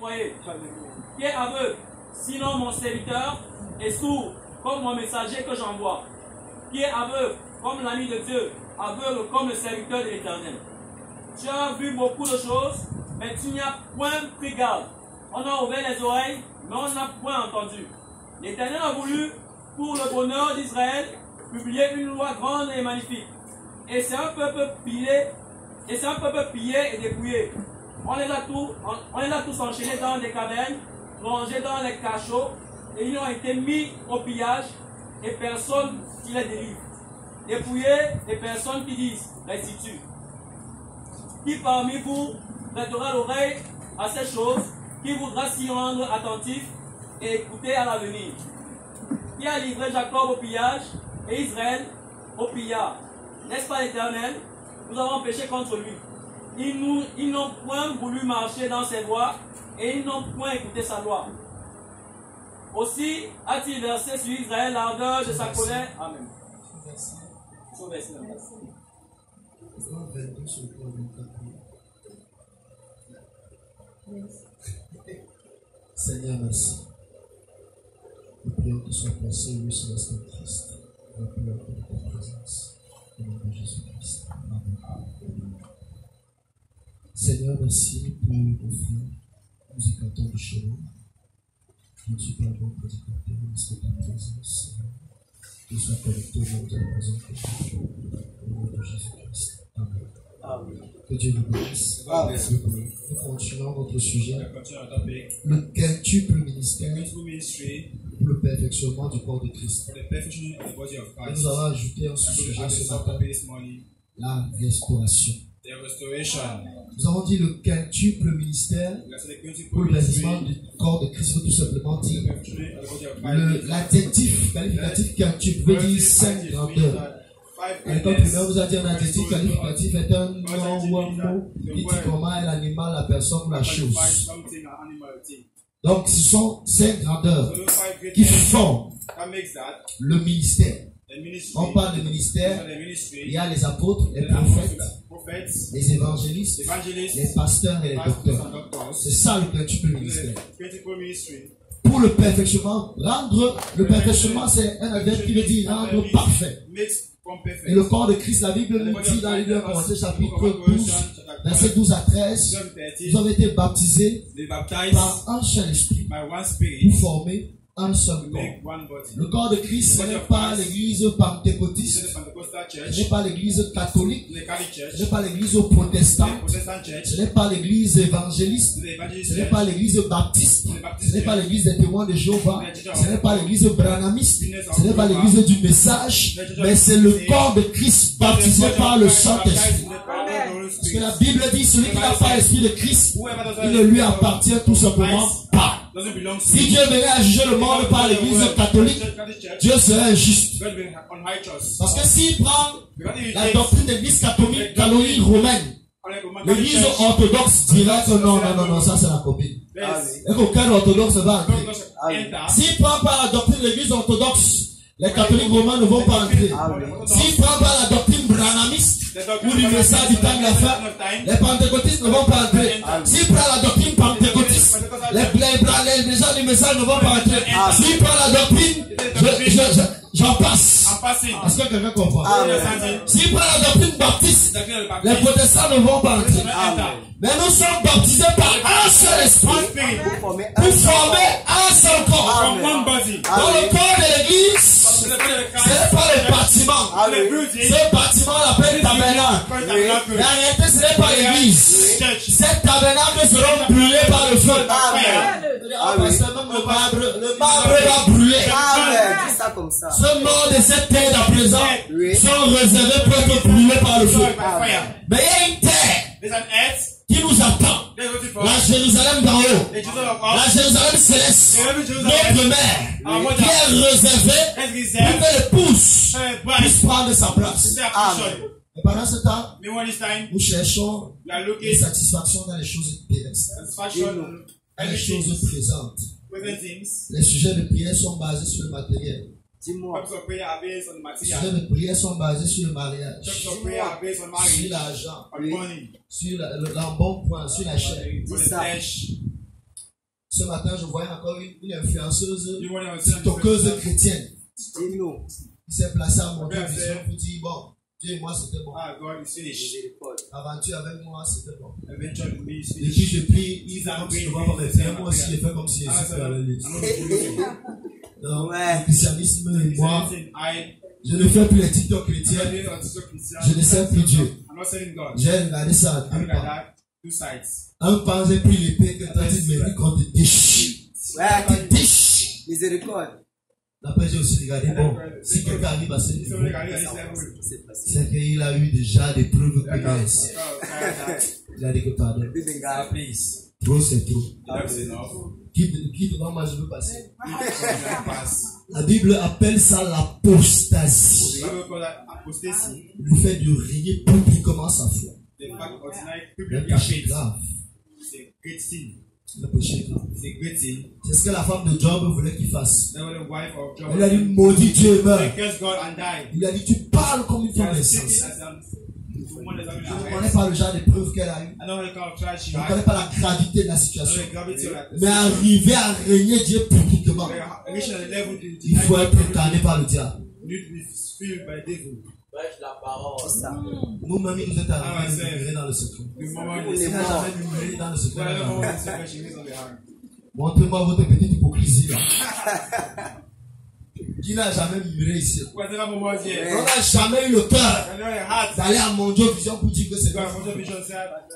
croyez? Qui est aveugle? Sinon mon serviteur est sourd, comme mon messager que j'envoie. Qui est aveugle, comme l'ami de Dieu, aveugle comme le serviteur de l'Éternel. Tu as vu beaucoup de choses, mais tu n'y as point pris garde. On a ouvert les oreilles, mais on n'a point entendu. L'Éternel a voulu, pour le bonheur d'Israël, publier une loi grande et magnifique. Et c'est un peuple pillé, et dépouillé. On les a tous enchaînés dans des cavernes, rangés dans les cachots, et ils ont été mis au pillage, et personne qui les délivre. Dépouillés, et personne qui disent, restitue. Qui parmi vous prêtera l'oreille à ces choses, qui voudra s'y rendre attentif et écouter à l'avenir? Qui a livré Jacob au pillage et Israël au pillard? N'est-ce pas l'Éternel? Nous avons péché contre lui. Ils n'ont point voulu marcher dans ses voies et ils n'ont point écouté sa loi. Aussi a-t-il versé sur Israël l'ardeur de sa colère. Amen. Seigneur, merci. Nous prions que soit placé, lui, sur l'instant Christ. Nous prions pour ta présence. Au nom de Jésus-Christ. Amen. Seigneur, merci pour nos frères, musicateurs de chez nous. Je ne suis pas bon prédicateur, mais c'est ta présence. Qu'ils soient connectés au nom de ta présence. Au nom de Jésus-Christ. Amen. Amen. Que Dieu nous bénisse. Nous continuons notre sujet. Le quintuple ministère pour le perfectionnement du corps de Christ. Et nous allons ajouter un sous-sujet ce matin, la restauration. Nous avons dit le quintuple ministère pour le perfectionnement du corps de Christ, veut tout simplement dire l'adjectif qualificatif quintuple veut dire 5 grandeurs. À l'école primaire, vous a dit un adjectif qualificatif est un nom ou un mot qui dit comment est l'animal, la personne ou la chose. Donc, ce sont 5 grandeurs qui forment le ministère. On parle de ministère, il y a les apôtres, les prophètes, les évangélistes, les pasteurs et les docteurs. C'est ça le quintuple ministère. Pour le perfectionnement, rendre le perfectionnement, c'est un adverbe qui veut dire rendre parfait. Et le corps de Christ, la Bible nous dit dans l'Évangile de Corinthiens, chapitre 12, versets 12 à 13, nous avons été baptisés par un seul esprit pour former un seul corps. Le corps de Christ, ce n'est pas l'église pentecôtiste, ce n'est pas l'église catholique, ce n'est pas l'église protestante, ce n'est pas l'église évangéliste, ce n'est pas l'église baptiste, ce n'est pas l'église des témoins de Jéhovah, ce n'est pas l'église branhamiste, ce n'est pas l'église du message, mais c'est le corps de Christ baptisé par le Saint-Esprit. Parce que la Bible dit, celui qui n'a pas l'esprit de Christ, il ne lui appartient tout simplement pas. Si Dieu venait à juger le monde par l'église catholique, Dieu serait injuste. Parce que s'il prend la doctrine de l'église catholique romaine, l'église orthodoxe dira que non, ça c'est la copine. Et qu'aucun orthodoxe ne va entrer. S'il prend par la doctrine de l'église orthodoxe, les catholiques romains ne vont pas entrer. S'il prend par la doctrine branhamiste, ou du message du temps de la fin, les pentecôtistes ne vont pas entrer. S'il prend la doctrine pentecôtiste, les gens du message ne vont pas entrer. S'il prend la doctrine, j'en passe. Est-ce que quelqu'un comprend? S'il prend la doctrine baptiste, les protestants ne vont pas entrer. Mais nous sommes baptisés par un seul esprit pour former un seul corps. Dans le corps de l'église, ce n'est pas le bâtiment. Ce bâtiment l'appelle tabernacle. Mais en réalité, ce n'est pas l'église. Ces tabernacles seront brûlés par le feu. Le marbre va brûler. Ce monde et cette terre à présent sont réservés pour être brûlés par le feu. Mais il y a une terre qui nous attend. La Jérusalem d'en haut. La Jérusalem céleste. Notre mère. Qui est réservée pour que l'épouse puisse prendre sa place. Et pendant ce temps, nous cherchons une satisfaction dans les choses terrestres. Dans les choses présentes. Les sujets de prière sont basés sur le matériel. Dis-moi. Les sujets de prière sont basés sur le mariage, sur l'argent, sur l'embonpoint, sur la chair. Ce matin, je voyais encore une influenceuse, tiktokeuse chrétienne. Qui s'est placée à mon vision pour dire, bon, Dieu et moi c'était bon. Aventure avec moi c'était bon. Et puis je prie, il fait comme si je ne vois pas mes prières, moi aussi je fais comme si Jésus fait avec lui. Donc, le christianisme et moi, je ne fais plus les TikTok chrétiens, je ne sers plus Dieu. J'ai regardé ça à deux pas. Un pas, j'ai pris l'épée que toi tu me dis qu'on te déchire. Ouais, te déchire. Miséricorde. Après, j'ai aussi regardé, bon, si quelqu'un arrive à ce niveau, c'est qu'il a eu déjà des preuves que yes. Il a dit que pardon. Trop, c'est trop. Qui devant moi, je veux passer. La Bible appelle ça l'apostasie. Le fait de régner publiquement sa foi. Le péché grave. Le péché grave. C'est ce que la femme de Job voulait qu'il fasse. Elle a dit, maudit Dieu et meurt. Il a dit, tu parles comme une femme insensée. Je ne connais pas le genre de preuves qu'elle a eu. Je ne connais pas la gravité de la situation. Mais arriver à régner Dieu publiquement, il faut être incarné par le diable. Nous-mêmes, nous êtes arrivés dans le secret. Dans le secret. Montrez-moi votre petite hypocrisie là. Qui n'a jamais murmuré ici? On n'a jamais eu le cœur d'aller à mon Dieu vision pour dire que c'est vrai.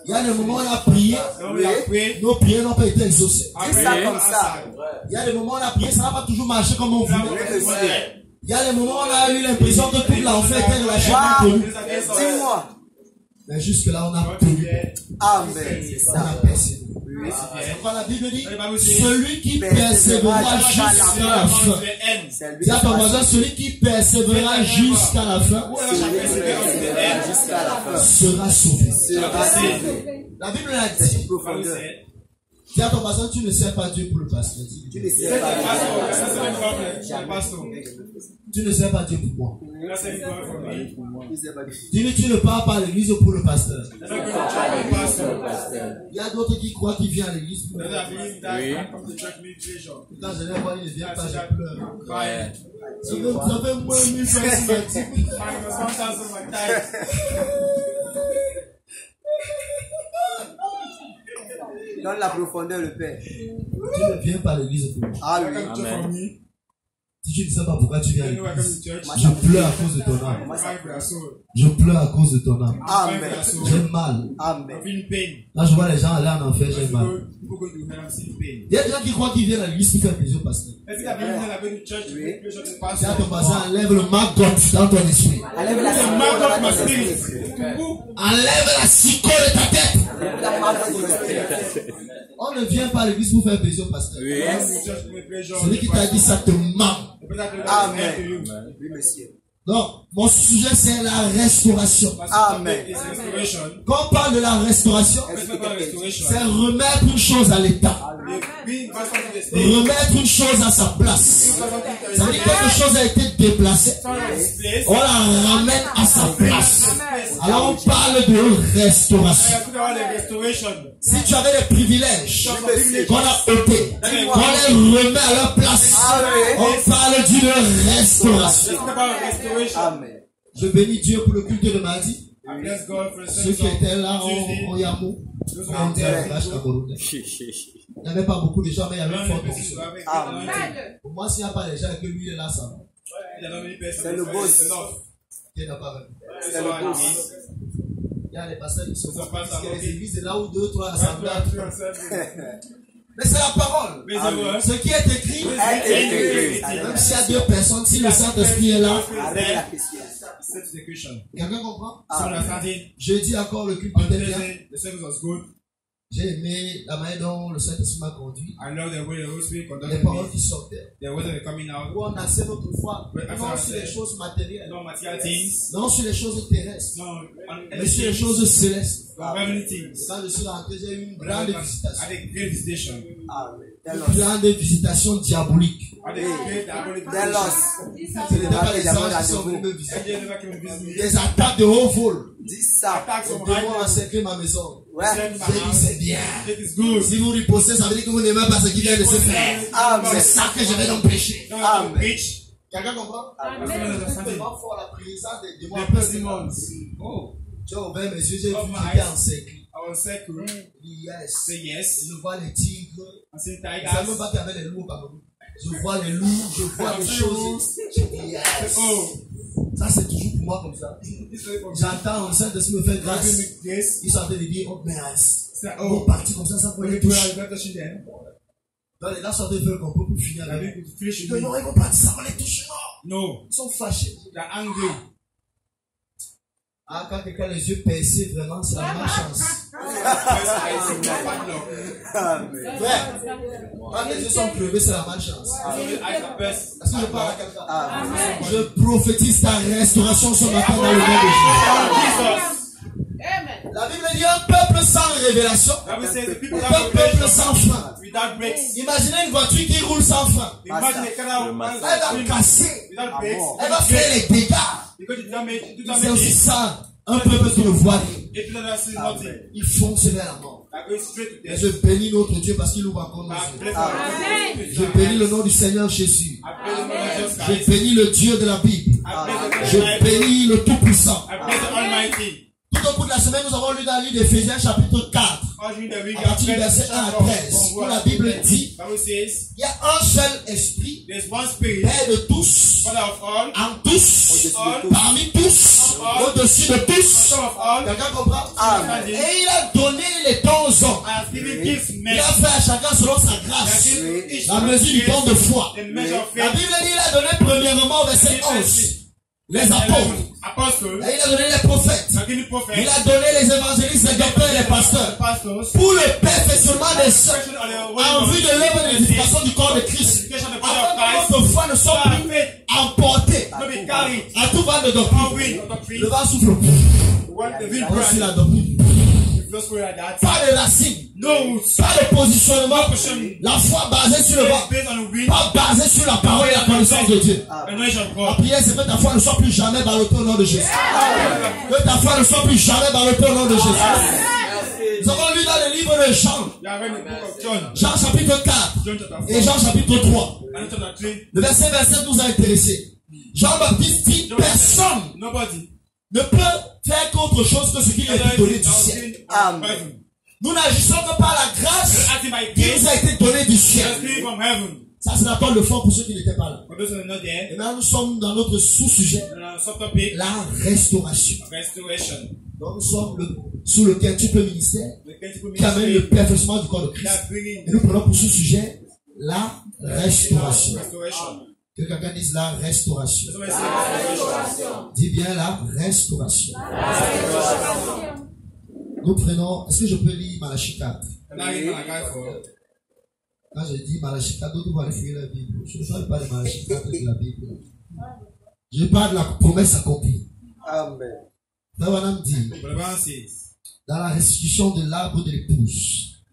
Il y a des moments où on a prié, nos prières n'ont pas été exaucées. Il y a des moments où on a prié, ça n'a pas toujours marché comme on voulait. Il y a des moments où on a eu l'impression que tout l'enfer était relâché pour nous. Dis-moi. Mais jusque là, on a tenu. Amen. On a persévéré. Quand la Bible dit, celui qui persévérera jusqu'à la fin. Dis à ton voisin, celui qui persévérera jusqu'à la fin sera sauvé. La Bible l'a dit. Dis à ton voisin, tu ne sais pas Dieu pour le pasteur. Tu ne sais pas Tu ne sais pas Dieu pour moi. Dis-lui, tu ne pars pas à l'église pour le pasteur. Il y a d'autres qui croient qu'il vient à l'église pour le pasteur. Quand je les vois, il ne vient pas, je pleure. Ça fait moins 1000 francs. Donne la profondeur, le Père. Tu ne viens pas à l'église pour moi. Ah oui. Si tu ne sais pas pourquoi tu viens à l'église, je pleure à cause de ton âme. Je pleure à cause de ton âme. Amen. J'ai mal. Amen. Là, je vois les gens aller en enfer, j'ai mal. Il y a des gens qui croient qu'ils viennent à l'église pour faire plaisir au pasteur. C'est à ton voisin, enlève le maggot dans ton esprit. Enlève la Enlève la psycho de ta tête. On ne vient pas à l'église pour faire plaisir au pasteur. Celui qui t'a dit ça te manque. Amen. Oui, monsieur. Donc, mon sujet c'est la restauration. Amen. Quand on parle de la restauration, c'est remettre une chose à l'état. Remettre une chose à sa place. Ça veut dire que quelque chose a été déplacé. On la ramène à sa place. Alors on parle de restauration. Si tu avais des privilèges qu'on a ôtés, qu'on les remet à leur place, on parle d'une restauration. Amen. Je bénis Dieu pour le culte de mardi. Ceux qui étaient là en Yamou, il n'y avait pas beaucoup de gens, mais il y avait une forte position. Pour moi, s'il n'y a pas les gens et que lui est là, ça va. C'est le boss. C'est le boss. Il y a les pasteurs qui sont parce que les églises, c'est là où 2 ou 3 assemblées. Mais c'est la parole. Amen. Ce qui est écrit, même s'il y a 2 personnes, si le Saint-Esprit est là, quelqu'un comprend? Je dis encore le culte était bien. J'ai aimé la manière dont le Saint-Esprit m'a conduit. Les paroles qui sortaient. Où on accède notre foi, non sur les choses matérielles, non sur les choses terrestres, mais sur les choses célestes. Quand je suis rentré, j'ai eu une grande visitation. Une grande visitation diabolique. Ce n'était pas les anges qui sont venus me visiter. Des attaques de haut vol. Des démons ont encerclé ma maison. C'est bien. Si vous riposez, ça veut dire que vous n'aimez pas ce qui vient de se faire. C'est ça que je vais donc prêcher. Quelqu'un comprend? C'est tellement fort la présence des démons. J'ai ouvert mes yeux, j'ai vu qu'il était en cercle. Yes. Je vois les tigres. Je ne savais même pas qu'il y avait les loups au Cameroun. Je vois les loups, je vois les choses. Je dis yes. Ça, c'est toujours pour moi comme ça. J'entends, le Saint-Esprit me fait grâce. Ils sont en train de dire, oh, mais ils vont partir comme ça pour les toucher. Donc, les gars sont en train de faire complot pour finir avec eux. Non, ils vont partir, ça va les toucher. Non. Ils sont fâchés. Ah, quand quelqu'un a les yeux percés, vraiment, c'est la malchance. Quand les yeux sont crevés, c'est la malchance. Est-ce que je parle à quelqu'un? Je prophétise ta restauration ce matin dans le nom de Jésus. La Bible dit un peuple sans révélation, un peuple sans frein. Imaginez une voiture qui roule sans frein. Elle va casser, elle va faire les dégâts. C'est aussi ça, un peuple qui ne voit rien. Ils foncent vers la mort. Et je bénis notre Dieu parce qu'il ouvre encore nos yeux. Je bénis le nom du Seigneur Jésus. Je bénis le Dieu de la Bible. Je bénis le Tout-Puissant. Tout au bout de la semaine, nous avons lu dans le livre d'Éphésiens chapitre 4, à partir du verset 1 à 13, où la Bible dit, il y a un seul esprit, Père de tous, en tous, parmi tous, au-dessus de tous. Quelqu'un comprend? Et il a donné les dons aux hommes. Il a fait à chacun selon sa grâce, la mesure du don de foi. La Bible dit, il a donné premièrement au verset 11. Les apôtres. Et il a donné les prophètes. Il a donné les évangélistes, les docteurs et les pasteurs. Pour le perfectionnement des saints. En vue de l'œuvre de l'édification du corps de Christ. Afin que notre foi ne soit plus emportée à tout vent de doctrine. Le vent souffle. Voici la doctrine. Pas de racine, pas de positionnement. La foi basée sur le vent, pas basée sur la parole et la connaissance de Dieu. La prière, c'est que ta foi ne soit plus jamais barottée au nom de Jésus. Que ta foi ne soit plus jamais barottée au nom de Jésus. Nous avons lu dans le livre de Jean, Jean chapitre 4 et Jean chapitre 3. Le verset 27 nous a intéressés. Jean-Baptiste dit, personne ne peut faire qu'autre chose que ce qui est donné du ciel. Amen. Nous n'agissons que par la grâce qui nous a été donnée du ciel. Ça, c'est la toile de fond pour ceux qui n'étaient pas là. Et maintenant, nous sommes dans notre sous-sujet, la restauration. Donc, nous sommes sous le quintuple ministère qui amène le perfectionnement du corps de Christ. Et nous prenons pour sous-sujet la restauration. Que quelqu'un dise la restauration. Dis bien la restauration. Nous prenons, est-ce que je peux lire Malachie 4? Quand je dis Malachie 4, d'autres vont aller fouiller la Bible. Je ne parle pas de Malachie 4 de la Bible. Je parle de la promesse accomplie. Amen. Dans dit, dans la restitution de l'arbre de l'épouse,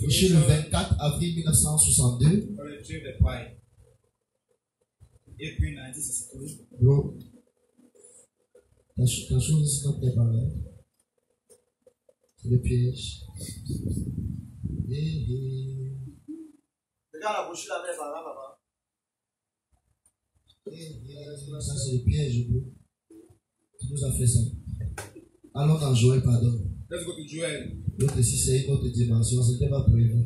chez le 24 avril 1962, bro, ta chose n'est pas préparée. C'est le piège. Regarde la bouche la main par là, papa. Ça, c'est le piège, bro. Tu nous as fait ça. Allons dans Joël, pardon. Let's go to Joël. L'autre ici, c'est une autre dimension. C'était pas prévu.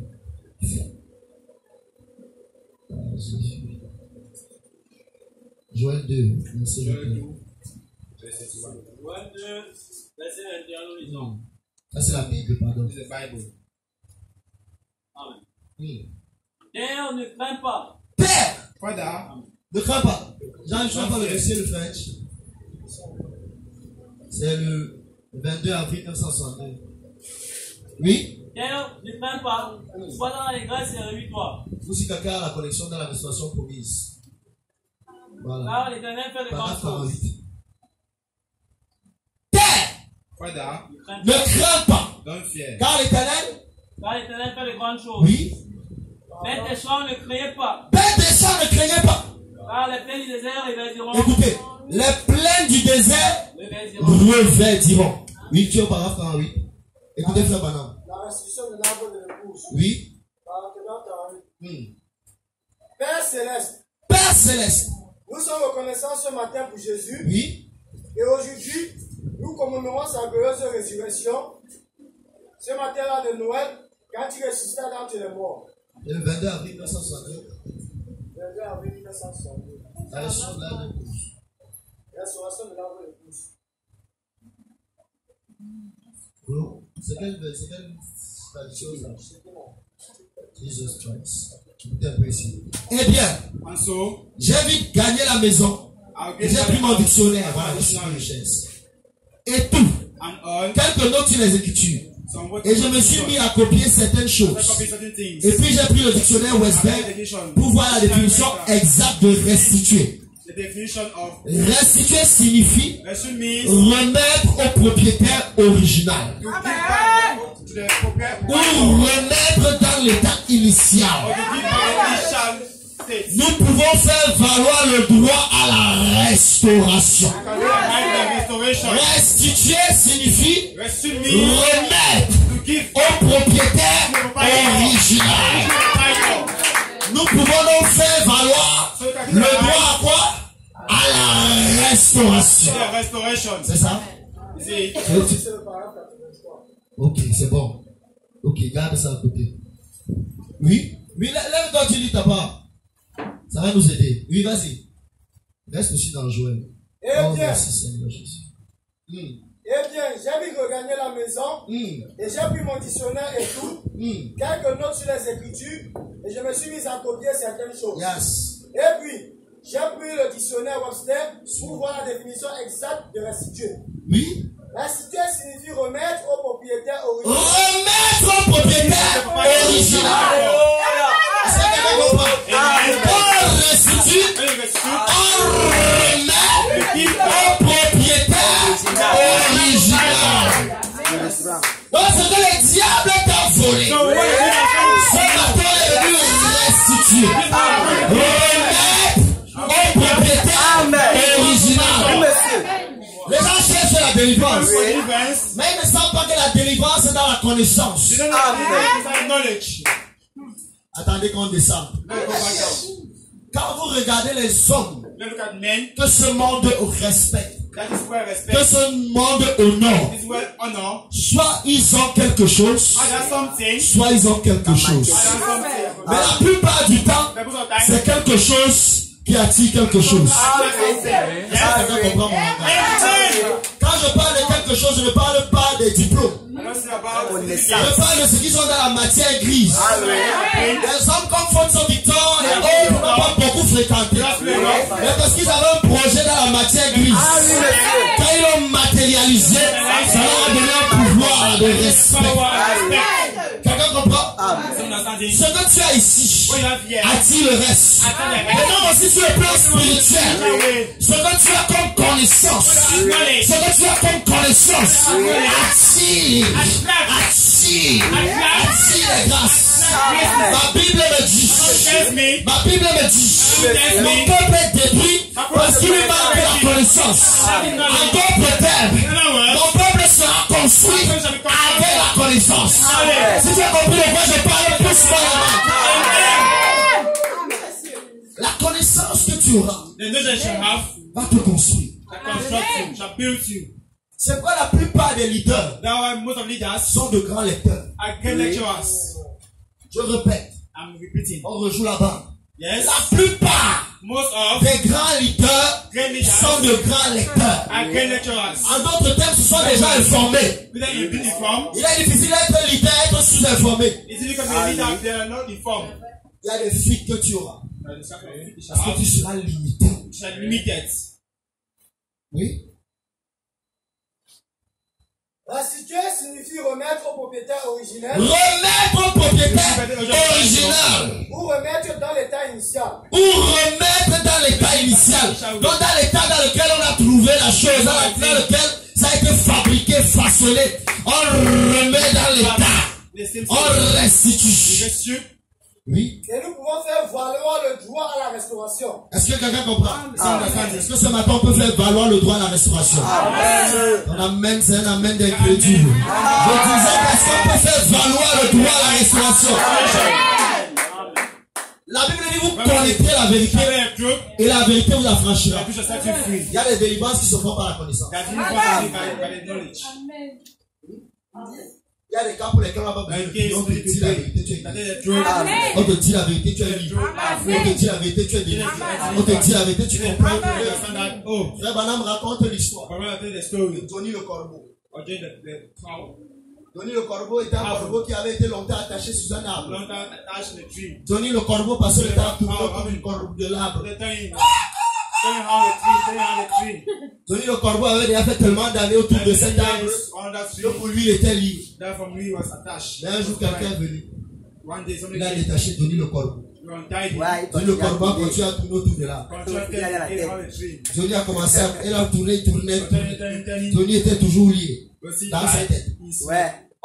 Joël 2, verset 21. Joël 2, verset 21, nous lisons. Ça, c'est la Bible, pardon. C'est la Bible. Amen. Oui. Terre, ne crains pas. Terre! Father, ne crains pas. J'arrive pas le verset le French. C'est le 22 avril 1962. Oui? Terre, ne crains pas. Sois dans les grâces et réjouis-toi. Vous, si quelqu'un a la connexion dans la restauration promise. Voilà. Car l'Éternel fait de grandes choses. Terre! Father, ne crains pas. Don't fear. Car l'Éternel fait de grandes choses. Oui. Bête des champs, ne craignez pas. Bête des champs, ne craignez pas. Car les plaines du désert reverdiront. Écoutez, les plaines du désert reverdiront. Oui, tu es au paragraphe 48. Écoutez, frère Banam. Oui. Père Céleste. Père Céleste. Nous sommes reconnaissants ce matin pour Jésus. Oui. Et aujourd'hui, nous commémorons sa glorieuse résurrection. Ce matin-là de Noël, quand il ressuscita d'entre les morts. Le 22 avril 1962. 22 avril 1962. La résurrection de l'arbre d'épouse. La résurrection de l'arbre d'épouse. C'est quelle chose là? Jesus Christ. Eh bien, j'ai vite gagné la maison. J'ai pris mon dictionnaire. Voilà, je suis dans les chaises. Et tout. Quelques notes sur les écritures. Et je me suis mis à copier certaines choses. Et puis j'ai pris le dictionnaire Westberg pour voir la définition exacte de restituer. Restituer signifie remettre au propriétaire original. Ou remettre dans l'état initial. Nous pouvons faire valoir le droit à la restauration. Restituer signifie remettre au propriétaire original. Nous pouvons donc faire valoir le droit à quoi? À la restauration. C'est ça? Ok, c'est bon. Ok, garde ça à côté. Oui? Oui, lève-toi, tu lis ta part. Ça va nous aider. Oui, vas-y. Reste aussi dans Joël. Eh bien, merci Seigneur Jésus. Eh bien, j'ai vite regagné la maison et j'ai pris mon dictionnaire et tout, quelques notes sur les écritures et je me suis mis à copier certaines choses. Yes. Et puis, j'ai pris le dictionnaire Webster pour voir la définition exacte de restituer. Oui. Restituer signifie remettre au propriétaire original. Remettre au propriétaire original. C'est ce que vous comprenez. On restitue, on remet au propriétaire original. Donc ce que le diable t'a volé, ce matin est venu restituer. Remettre au propriétaire original. Les gens cherchent la délivrance, mais ils ne savent pas que la délivrance est dans la connaissance. Attendez qu'on descende. Quand vous regardez les hommes que ce monde respecte, que ce monde honore, soit ils ont quelque chose, soit ils ont quelque chose. Mais la plupart du temps, c'est quelque chose qui attire quelque chose. Quand je parle de quelque chose, je ne parle pas des diplômes. Je parle de ceux qui sont dans la matière grise. Les hommes comme Fonso Victor et autres n'ont pas beaucoup fréquenté. Mais parce qu'ils avaient un projet dans la matière grise. Quand ils l'ont matérialisé, ça leur a donné un pouvoir de respect. Quelqu'un comprend? Ce que tu as ici attire le reste. Maintenant aussi sur le plan spirituel, ce que tu as comme connaissance, attire les grâces. Ma Bible me dit, mon peuple est détruit parce qu'il lui manque la connaissance. En d'autres termes, mon peuple sera construit avec la connaissance. Si tu as compris de quoi je parle, plus la connaissance que tu auras va te construire. C'est quoi la plupart des leaders sont de grands lecteurs. Je répète, on rejoue là-bas. La plupart des grands leaders sont de grands lecteurs. En d'autres termes, ce sont des gens informés. Il est difficile d'être leader et être sous-informé. Il y a des fuites que tu auras. Parce que tu seras limité. Oui. Restituer signifie remettre au propriétaire original. Remettre au propriétaire original. Ou remettre dans l'état initial. Ou remettre dans l'état initial. Donc dans l'état dans lequel on a trouvé la chose, dans lequel ça a été fabriqué, façonné. On remet dans l'état. On restitue. Oui. Et nous pouvons faire valoir le droit à la restauration. Est-ce que quelqu'un comprend? Est-ce que ce matin on peut faire valoir le droit à la restauration? Ton amen, c'est un amen d'incrédule. Je disais, est-ce qu'on peut faire valoir le droit à la restauration? La Bible dit, vous connaîtrez la vérité et la vérité vous affranchira. Il y a des délivrances qui se font par la connaissance. Il y a des cas pour lesquels on va pas besoin de dire la vérité, tu es guéri. On te dit la vérité, tu es libre. On te dit la vérité, tu es délivré. On te dit la vérité, tu comprends. Frère Branham raconte l'histoire. Johnny le corbeau. Johnny le corbeau était un corbeau qui avait été longtemps attaché sur un arbre. Johnny le corbeau passait le temps à tourner comme une corbeau de l'arbre. Johnny le corbeau avait déjà fait tellement d'années autour de cet arbre que pour lui il était libre. Mais un jour quelqu'un est venu. Il a détaché Johnny le corbeau. Johnny le corbeau a continué à tourner autour de l'arbre. Johnny a commencé à tourner. Johnny était toujours lié dans sa tête.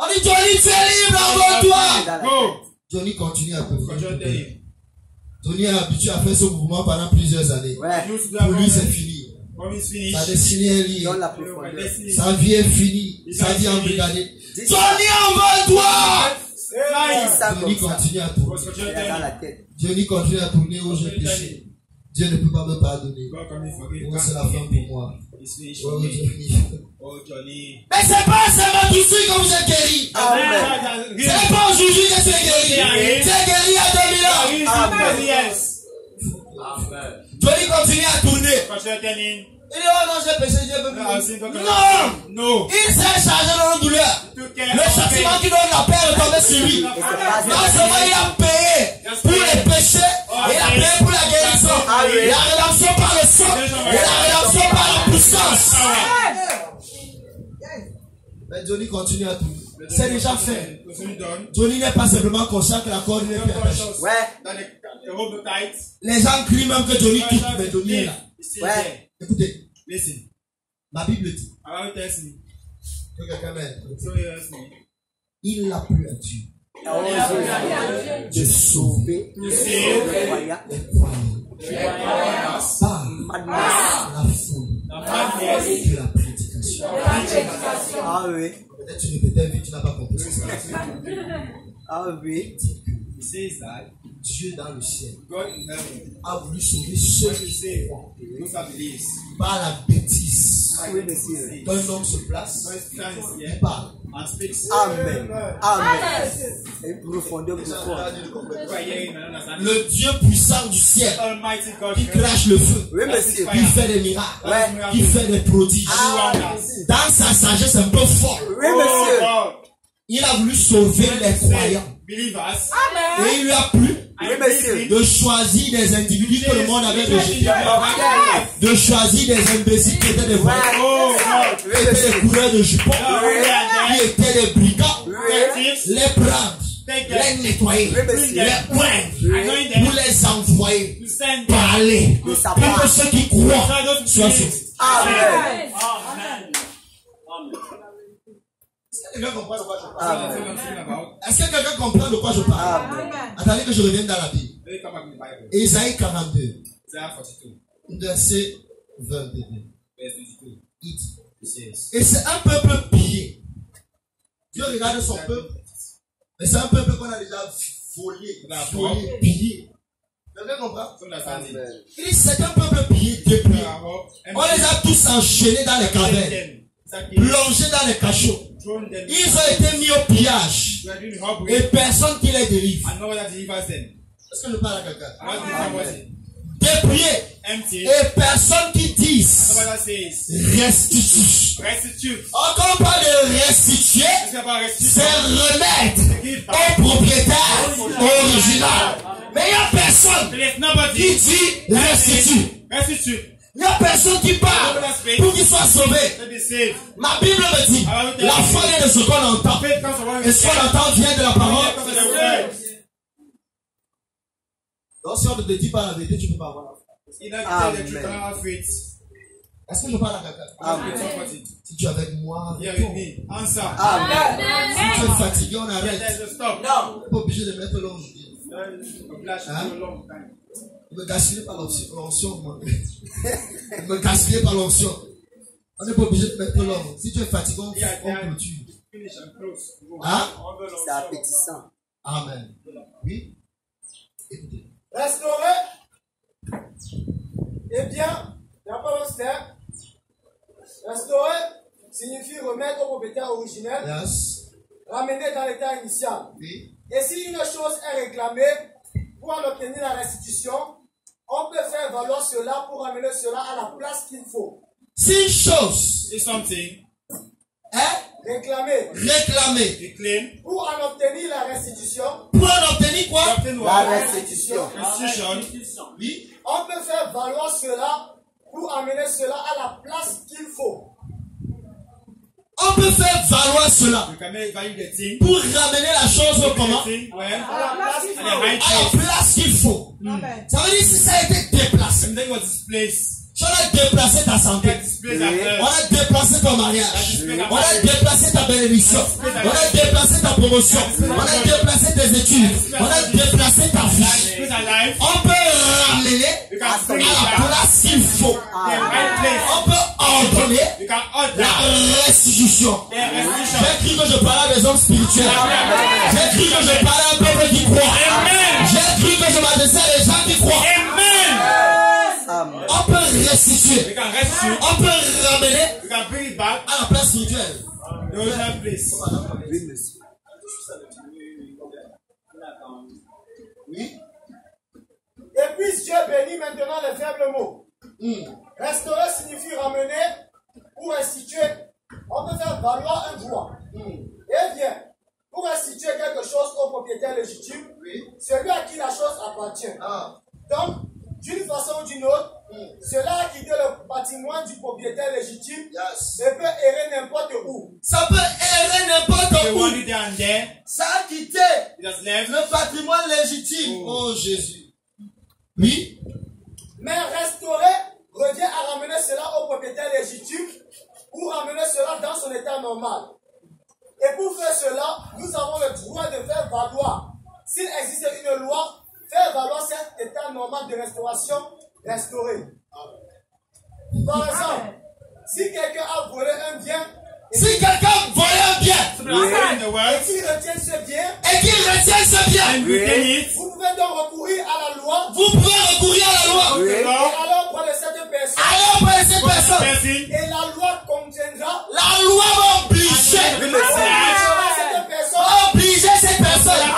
On dit Johnny, tu es libre, envoie-toi. Johnny continue à tourner. Johnny est habitué à faire ce mouvement pendant plusieurs années. Pour lui, c'est fini. Sa destinée est liée. Sa vie est finie. Sa vie est embrigadée. Johnny, envole-toi! Johnny continue à tourner. Johnny continue à tourner où j'ai péché. Dieu ne peut pas me pardonner. Oh, c'est la fin pour moi. Oh, Johnny. Mais c'est pas seulement tout que vous êtes guéri. C'est pas aujourd'hui que tu es guéri. Tu es guéri à 2000 ans. Johnny continue à tourner. Il dit, oh non, j'ai péché, Dieu veut plus. Non! Il s'est chargé de nos douleurs. Le châtiment qui donne la paix est tombé sur lui. Non seulement il a payé pour les péchés, il a payé pour la guérison. La rédemption par le sang et la rédemption par la puissance. Mais Johnny continue à tourner. C'est déjà fait. Johnny n'est pas simplement conscient que la corde n'est plus attachée. Les gens crient même que Johnny quitte, mais Johnny est là. Écoutez, ma Bible dit que quelqu'un m'aide. Il n'a plus à Dieu de sauver les croyants par la foule de la prédication. Ah oui. Peut-être tu répétais vite, tu n'as pas compris ce que ça. Ah oui. Dieu dans le ciel a voulu sauver ceux qui croient par la bêtise. Quand un homme se place, il parle. Amen. Amen. Le Dieu puissant du ciel qui crache le feu, qui fait des miracles, qui fait des prodiges. Dans sa sagesse un peu folle, il a voulu sauver les croyants. Et il lui a plu de choisir des individus que le monde avait rejetés, de choisir des imbéciles qui étaient des voyous, qui étaient des coureurs de jupons, qui étaient des brigands, les prendre, les nettoyer, les poindre, pour les envoyer parler, pour que ceux qui croient soient sauvés. Amen. Est-ce que quelqu'un comprend de quoi je parle? Attendez que je revienne dans la Bible. Ésaïe 42, verset 22. Il dit, et c'est un peuple pillé. Dieu regarde son peuple, mais c'est un peuple qu'on a déjà volé, pillé. Quelqu'un comprend? Il dit, c'est un peuple pillé, dépouillé. On les a tous enchaînés dans les cavernes, plongés dans les cachots. Ils ont été mis au pillage et personne qui les délivre. Est-ce que je parle à quelqu'un? Dépouillés et personne qui dise restitue. Quand on parle de restituer, c'est remettre au propriétaire original. Mais il n'y a personne qui dit restitue. Il n'y a personne qui parle pour qu'il soit sauvé. Ma Bible me dit, la foi vient de ce qu'on entend. Et ce qu'on entend vient de la parole. Donc si on ne te dit pas la vérité, tu ne peux pas avoir la foi. Est-ce que je parle à quelqu'un? Si tu es avec moi, réponds. Si tu es fatigué, on arrête. On n'est pas obligé de mettre l'ange. Me gaspiller par l'onction. Me gaspiller par l'onction. On n'est pas obligé de mettre l'homme. Si tu es fatigué, on clôture. Hein? C'est appétissant. Amen. Oui. Écoutez. Restaurer. Eh bien, il n'y a pas d'obstacle. Restaurer signifie remettre au propriétaire originel. Yes. Ramener dans l'état initial. Oui. Et si une chose est réclamée pour en obtenir la restitution, on peut faire valoir cela pour ramener cela à la place qu'il faut. Si une chose est réclamée pour en obtenir la restitution, pour en obtenir quoi? La restitution. Oui. On peut faire valoir cela pour amener cela à la place qu'il faut. On peut faire valoir cela pour ramener la chose au comment? À la place qu'il faut. Ça veut dire si ça a été déplacé. On a déplacé ta santé. On a déplacé ton mariage. On a déplacé ta bénédiction. On a déplacé ta promotion. On a déplacé tes études. On a déplacé ta vie. On peut ramener à la place qu'il faut. On peut ordonner la restitution. J'ai cru que je parlais des hommes spirituels. J'ai cru que je parlais à un peuple qui croit. J'ai cru que je m'adressais à des gens qui croient. On peut restituer. On peut ramener à la place spirituelle. Oui. Et puis Dieu bénit maintenant les faibles mots. Restaurer signifie ramener ou restituer. On peut faire valoir un droit. Eh bien, pour restituer quelque chose au propriétaire légitime, celui à qui la chose appartient. Donc, d'une façon ou d'une autre, cela a quitté le patrimoine du propriétaire légitime. Ça peut errer n'importe où. Ça peut errer n'importe où. Ça a quitté le patrimoine légitime. Oh Jésus. Oui. Mais restaurer revient à ramener cela au propriétaire légitime ou ramener cela dans son état normal. Et pour faire cela, nous avons le droit de faire valoir. S'il existe une loi, faire valoir cet état normal de restauration restauré. Par exemple, si quelqu'un a volé un bien, et qu'il retient ce bien, vous pouvez donc recourir à la loi. Et alors pour cette personne, et la loi contiendra. La loi va obliger cette personne à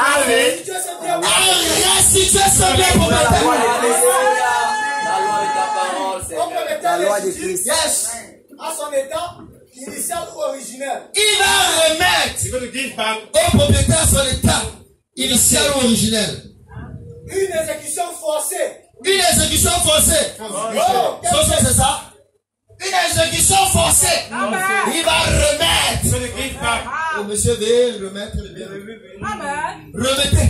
restituer ce bien pour la loi de Christ. Yes. À son état initial ou originel. Il va remettre au propriétaire son état initial ou originel. Une exécution forcée. Une exécution forcée. C'est ça? Une exécution forcée. Il va remettre. Oh, monsieur, veuillez remettre le bien. Remettez.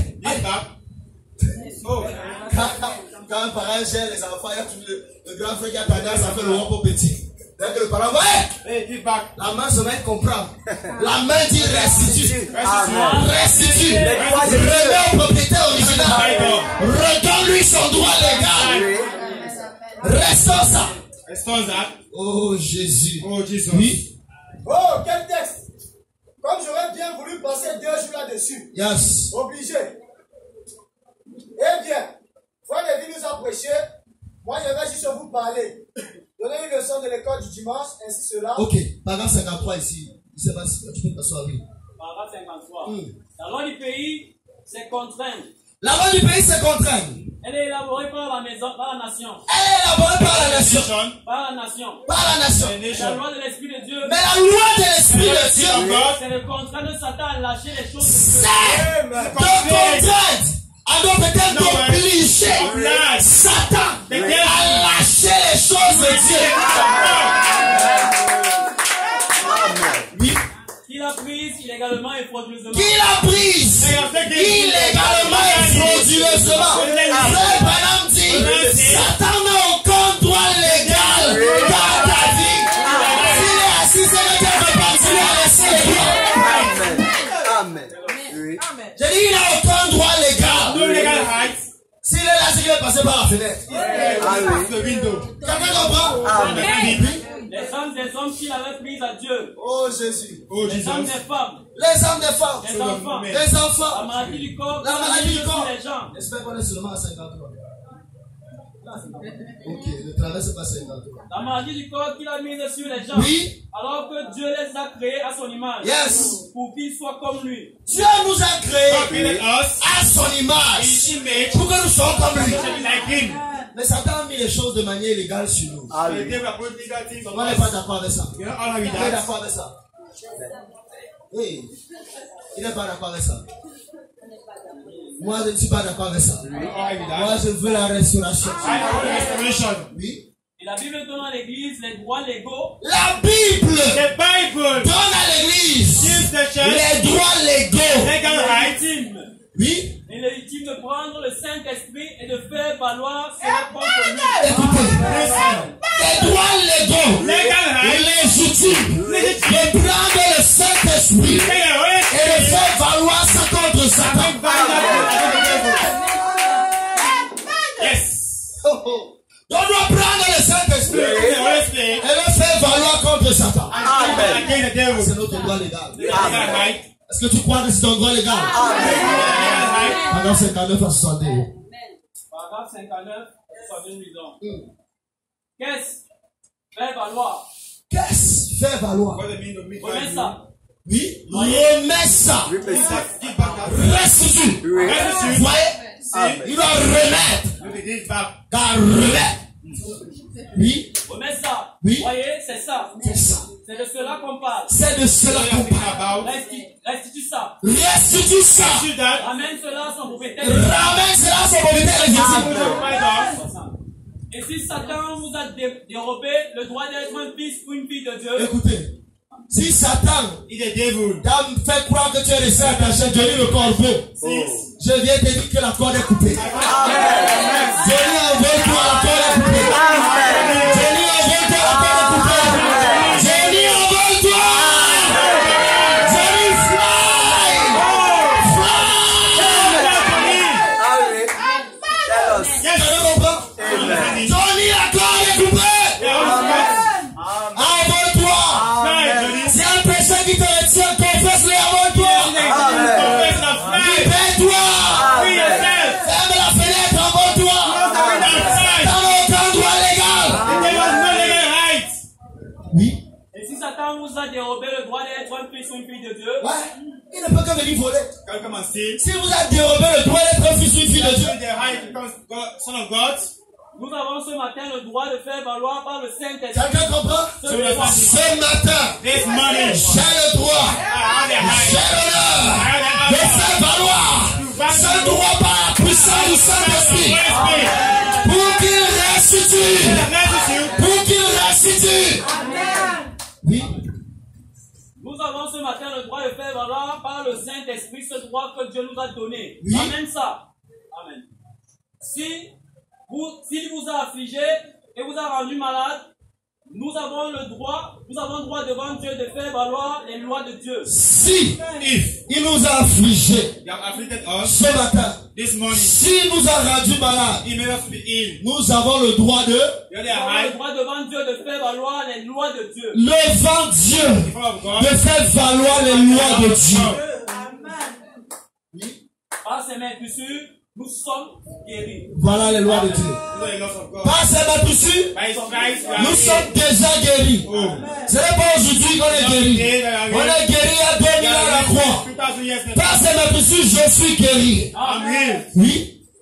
Quand un parent gère les enfants, il y a tout le grand frère qui a tendance à faire le rond pour petit. Dès que le parent la main se met à comprendre. La main dit restitue. Restitue. Remets au propriétaire original. Redonne-lui son droit légal. Restaure ça. Oh Jésus. Oui. Oh, quel texte. Comme j'aurais bien voulu passer 2 jours là-dessus. Yes. Obligé. Eh bien, Frère Lévi nous a prêché. Moi, je vais juste vous parler. Donner une leçon de l'école du dimanche, ainsi cela. Ok, paragraphe 53 ici. Je ne sais pas si tu peux t'asseoir. Paragraphe 53. La loi du pays, c'est contrainte. La loi du pays, c'est contrainte. Elle est élaborée par la maison, par la nation. Elle est élaborée par la nation. Par la nation. Par la nation. La loi de l'Esprit de Dieu. Mais la loi de l'Esprit de Dieu, c'est le contrat de Satan à lâcher les choses. C'est de contrainte. On doit peut-être obliger Satan à lâcher les choses de Dieu. Oui. Qu'il a prise illégalement et frauduleusement. Qu'il a prise illégalement et frauduleusement. Frère Branham dit, Satan n'a aucun droit légal dans ta vie. S'il est assis, c'est le Dieu de continuer à laisser les droits. Amen. J'ai dit, il n'a aucun droit légal. ce qui est passé par la fenêtre. Quelqu'un comprend? Les âmes des hommes qui l'avaient prise à Dieu. Oh Jésus. Les âmes des femmes. Les âmes des femmes. Les enfants. Les enfants. La maladie du corps. La maladie du corps. Les gens. J'espère qu'on est seulement à 53. Ok, ne traverse pas 53. La maladie du corps qu'il a mise sur les gens. Oui. Alors que Dieu les a créés à son image. Yes. Pour qu'ils soient comme lui. Dieu nous a créés à son image. Pour que nous soyons comme lui. Mais Satan a mis les choses de manière illégale sur nous. On n'est pas d'accord avec ça. Il est d'accord avec ça. Oui. Il n'est pas d'accord avec ça. Moi, je ne suis pas d'accord avec ça. Moi, je veux la restauration. Oui. Et la Bible donne à l'église les droits légaux. La Bible donne à l'église les droits légaux. Oui. Il est légitime de prendre le Saint-Esprit et de faire valoir ses propres Écoutez, les droits légaux, légitimes, de prendre le Saint-Esprit et de faire valoir ça contre Satan. On doit prendre le Saint-Esprit et le faire valoir contre Satan. C'est notre droit légal. Est-ce que tu crois que c'est ton droit légal? Paragraphe 59 à 62. Paragraphe 59, 61 ans. Qu'est-ce? Faire valoir. Qu'est-ce? Faire valoir. Remets ça. Oui. Remets ça. Restitue. Vous voyez? Il doit remettre. Car remettre. Oui. Remets ça. Oui. Vous voyez, c'est ça. C'est ça. C'est de cela qu'on parle. C'est de cela qu'on parle. Restitue ça. Restitue ça. Ramène cela à son propriétaire. Ramène cela à son propriétaire légitime. Et si Satan vous a dérobé le droit d'être un fils ou une fille de Dieu. Écoutez. Si Satan t'a fait croire que tu es resté attaché, Johnny le corbeau, je viens te dire que la corde est coupée. Johnny envoie-toi, la corde est coupée. Johnny envoie-toi, la corde est coupée. Johnny envoie-toi. Johnny fly. Fly. Johnny, la corde est coupée. C'est un péché qui te retient, confesse-le avant toi. Libère-toi. Ferme la fenêtre avant toi. T'as aucun droit légal. Oui. Et si Satan vous a dérobé le droit d'être un fils ou une fille de Dieu. Ouais. Il ne peut que venir voler. Si vous avez dérobé le droit d'être un fils ou une fille de Dieu. Nous avons ce matin le droit de faire valoir par le Saint-Esprit. Quelqu'un comprend? Ce matin, j'ai le droit, j'ai l'honneur de faire valoir ce droit par la puissance du Saint-Esprit pour qu'il restitue. Pour qu'il restitue. Oui. Nous avons ce matin le droit de faire valoir par le Saint-Esprit ce droit que Dieu nous a donné. Oui. Amen ça. Amen. S'il vous a affligé et vous a rendu malade, nous avons le droit devant Dieu de faire valoir les lois de Dieu. Si il nous a affligés ce matin, s'il nous a rendu malade, nous avons le droit devant Dieu de faire valoir les lois de Dieu. Devant Dieu de faire valoir les lois de Dieu. Par ces mains blessures, nous sommes guéris. Voilà les lois de Dieu. Par ces mains nous sommes déjà guéris. Ce n'est pas aujourd'hui qu'on est guéris. On est guéris à 2000 ans à la croix. Par ces mains je suis guéri. Amen. Oui.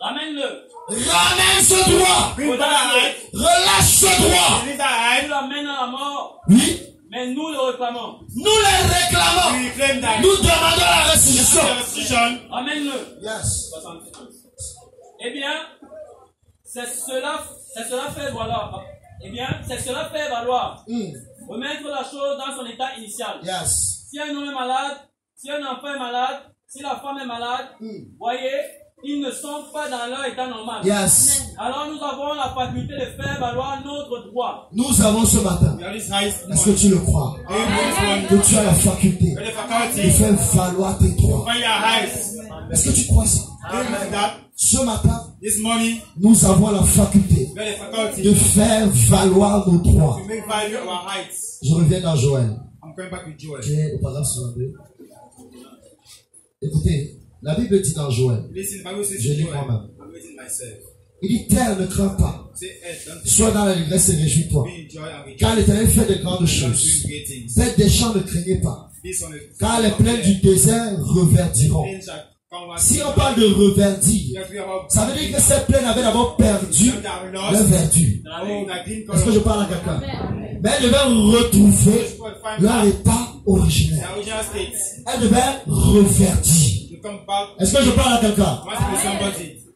Ramène-le. Ramène ce droit. Relâche ce droit. Tu l'amènes à la mort. Oui. Mais nous le réclamons. Nous le réclamons. Nous demandons la restitution. Ramène-le. Yes. Eh bien, c'est cela fait valoir. Eh bien, c'est cela fait valoir. Remettre la chose dans son état initial. Yes. Si un homme est malade, si un enfant est malade, si la femme est malade, voyez, ils ne sont pas dans leur état normal. Yes. Alors nous avons la faculté de faire valoir notre droit. Nous avons ce matin. Est-ce que tu le crois? Que tu as la faculté de faire valoir tes droits. Est-ce que tu crois ça? Ce matin, nous avons la faculté de faire valoir nos droits. Je reviens dans Joël. Tu es au paragraphe 62. Écoutez, la Bible dit dans Joël, je lis moi-même. Il dit, terre, ne crains pas. Sois dans la détresse et réjouis-toi. Car l'Éternel fait de grandes choses. Bêtes des champs, ne craignez pas. Car les plaines du désert reverdiront. Si on parle de reverdir, ça veut dire que ces plaines avaient d'abord perdu leur verdure. Est-ce que je parle à quelqu'un? Mais elles devaient retrouver leur état originel. Elles devaient reverdir. Est-ce que je parle à quelqu'un?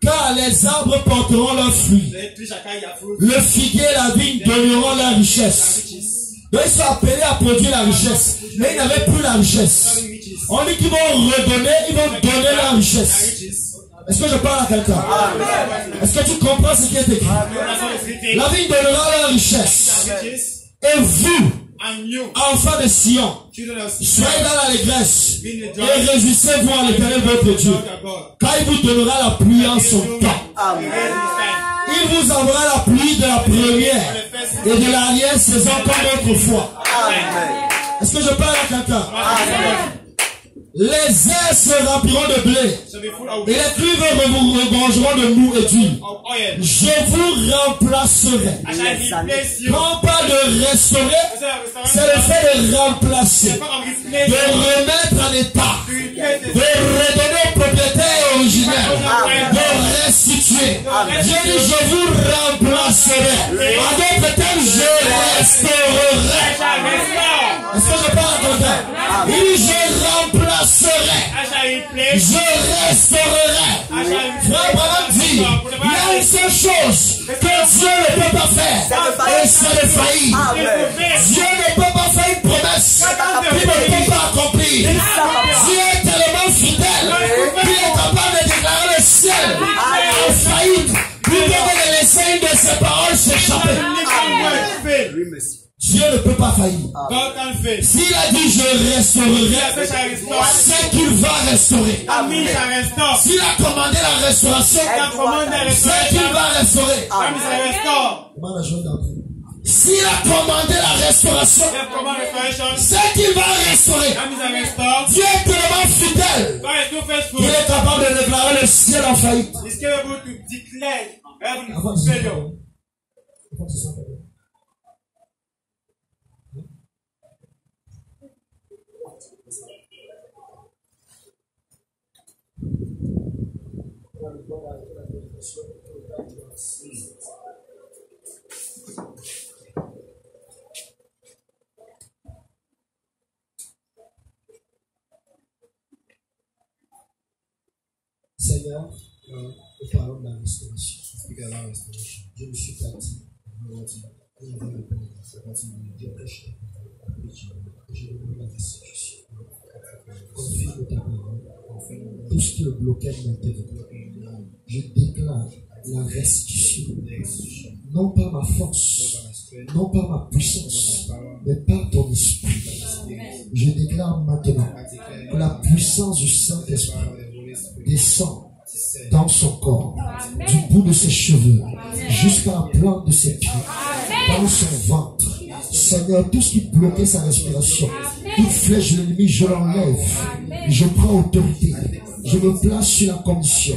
Car les arbres porteront leurs fruits. Le figuier et la vigne donneront leur richesse. Donc ils sont appelés à produire la richesse. Mais ils n'avaient plus la richesse. On dit qu'ils vont redonner, ils vont donner la richesse. Est-ce que je parle à quelqu'un? Est-ce que tu comprends ce qui est écrit? La vigne donnera leur richesse. Et vous, enfants de Sion, soyez dans l'allégresse et réjouissez-vous en l'Éternel votre Dieu, car il vous donnera la pluie en son temps. Il vous enverra la pluie de la première et de l'arrière-saison comme autrefois. Est-ce que je parle à quelqu'un? Les airs se rempliront de blé et les cuivres vous regorgeront de mou et d'huile. Je vous remplacerai. Quand on parle de restaurer, c'est le fait de remplacer, de remettre en état, de redonner au propriétaire originel, de restituer. Dieu dit, je vous remplacerai. En d'autres termes, je restaurerai. Est-ce que je parle à quelqu'un? Il dit, je remplacerai. Je restaurerai. Frère Branham dit, il y a une seule chose que Dieu ne peut pas faire, et c'est de faillir. Dieu ne peut pas faire une promesse qu'il ne peut pas accomplir. Dieu est tellement fidèle qu'il est capable de déclarer le ciel en faillite plutôt que de laisser une de ses paroles s'échapper. Dieu ne peut pas faillir. S'il a dit je restaurerai, c'est qu'il va restaurer. S'il a commandé la restauration, c'est qu'il va restaurer. S'il a commandé la restauration, c'est qu'il va restaurer. Dieu est tellement fidèle qu'il est capable de déclarer le ciel en faillite. Seigneur, nous parlons de la restauration. Je me suis bâti. Je demande la restitution. Confirme ta parole. Tout ce qui est bloqué dans mon territoire, je déclare la restitution. Non pas ma force, non pas ma puissance, mais par ton esprit. Je déclare maintenant que la puissance du Saint-Esprit descend dans son corps, du bout de ses cheveux jusqu'à la plante de ses pieds, dans son ventre. Seigneur, tout ce qui bloquait sa respiration, toute flèche de l'ennemi, je l'enlève. Je prends autorité. Je me place sur la commission.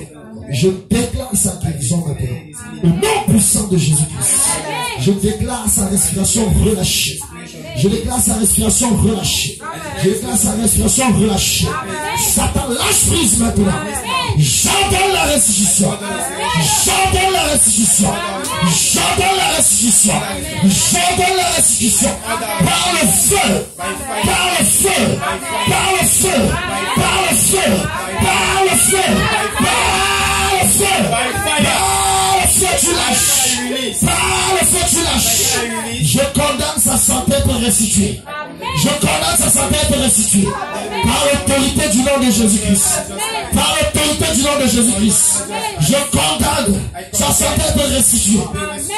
Je déclare sa guérison maintenant. Au nom puissant de Jésus-Christ. Je déclare sa respiration relâchée. Je déclare sa respiration relâchée. Je déclare sa respiration relâchée. Satan, lâche prise maintenant. J'entends la restitution. J'entends la restitution. J'entends la restitution. J'entends la restitution. Par le feu. Par le feu. Par le feu. Par le feu. Par le feu. Par le feu. Par le feu, tu lâches. Par le feu, tu lâches. Je condamne sa santé pour restituer. Je condamne sa santé pour restituer. Par l'autorité du nom de Jésus-Christ. Par l'autorité du nom de Jésus-Christ. Je condamne sa santé pour restituer.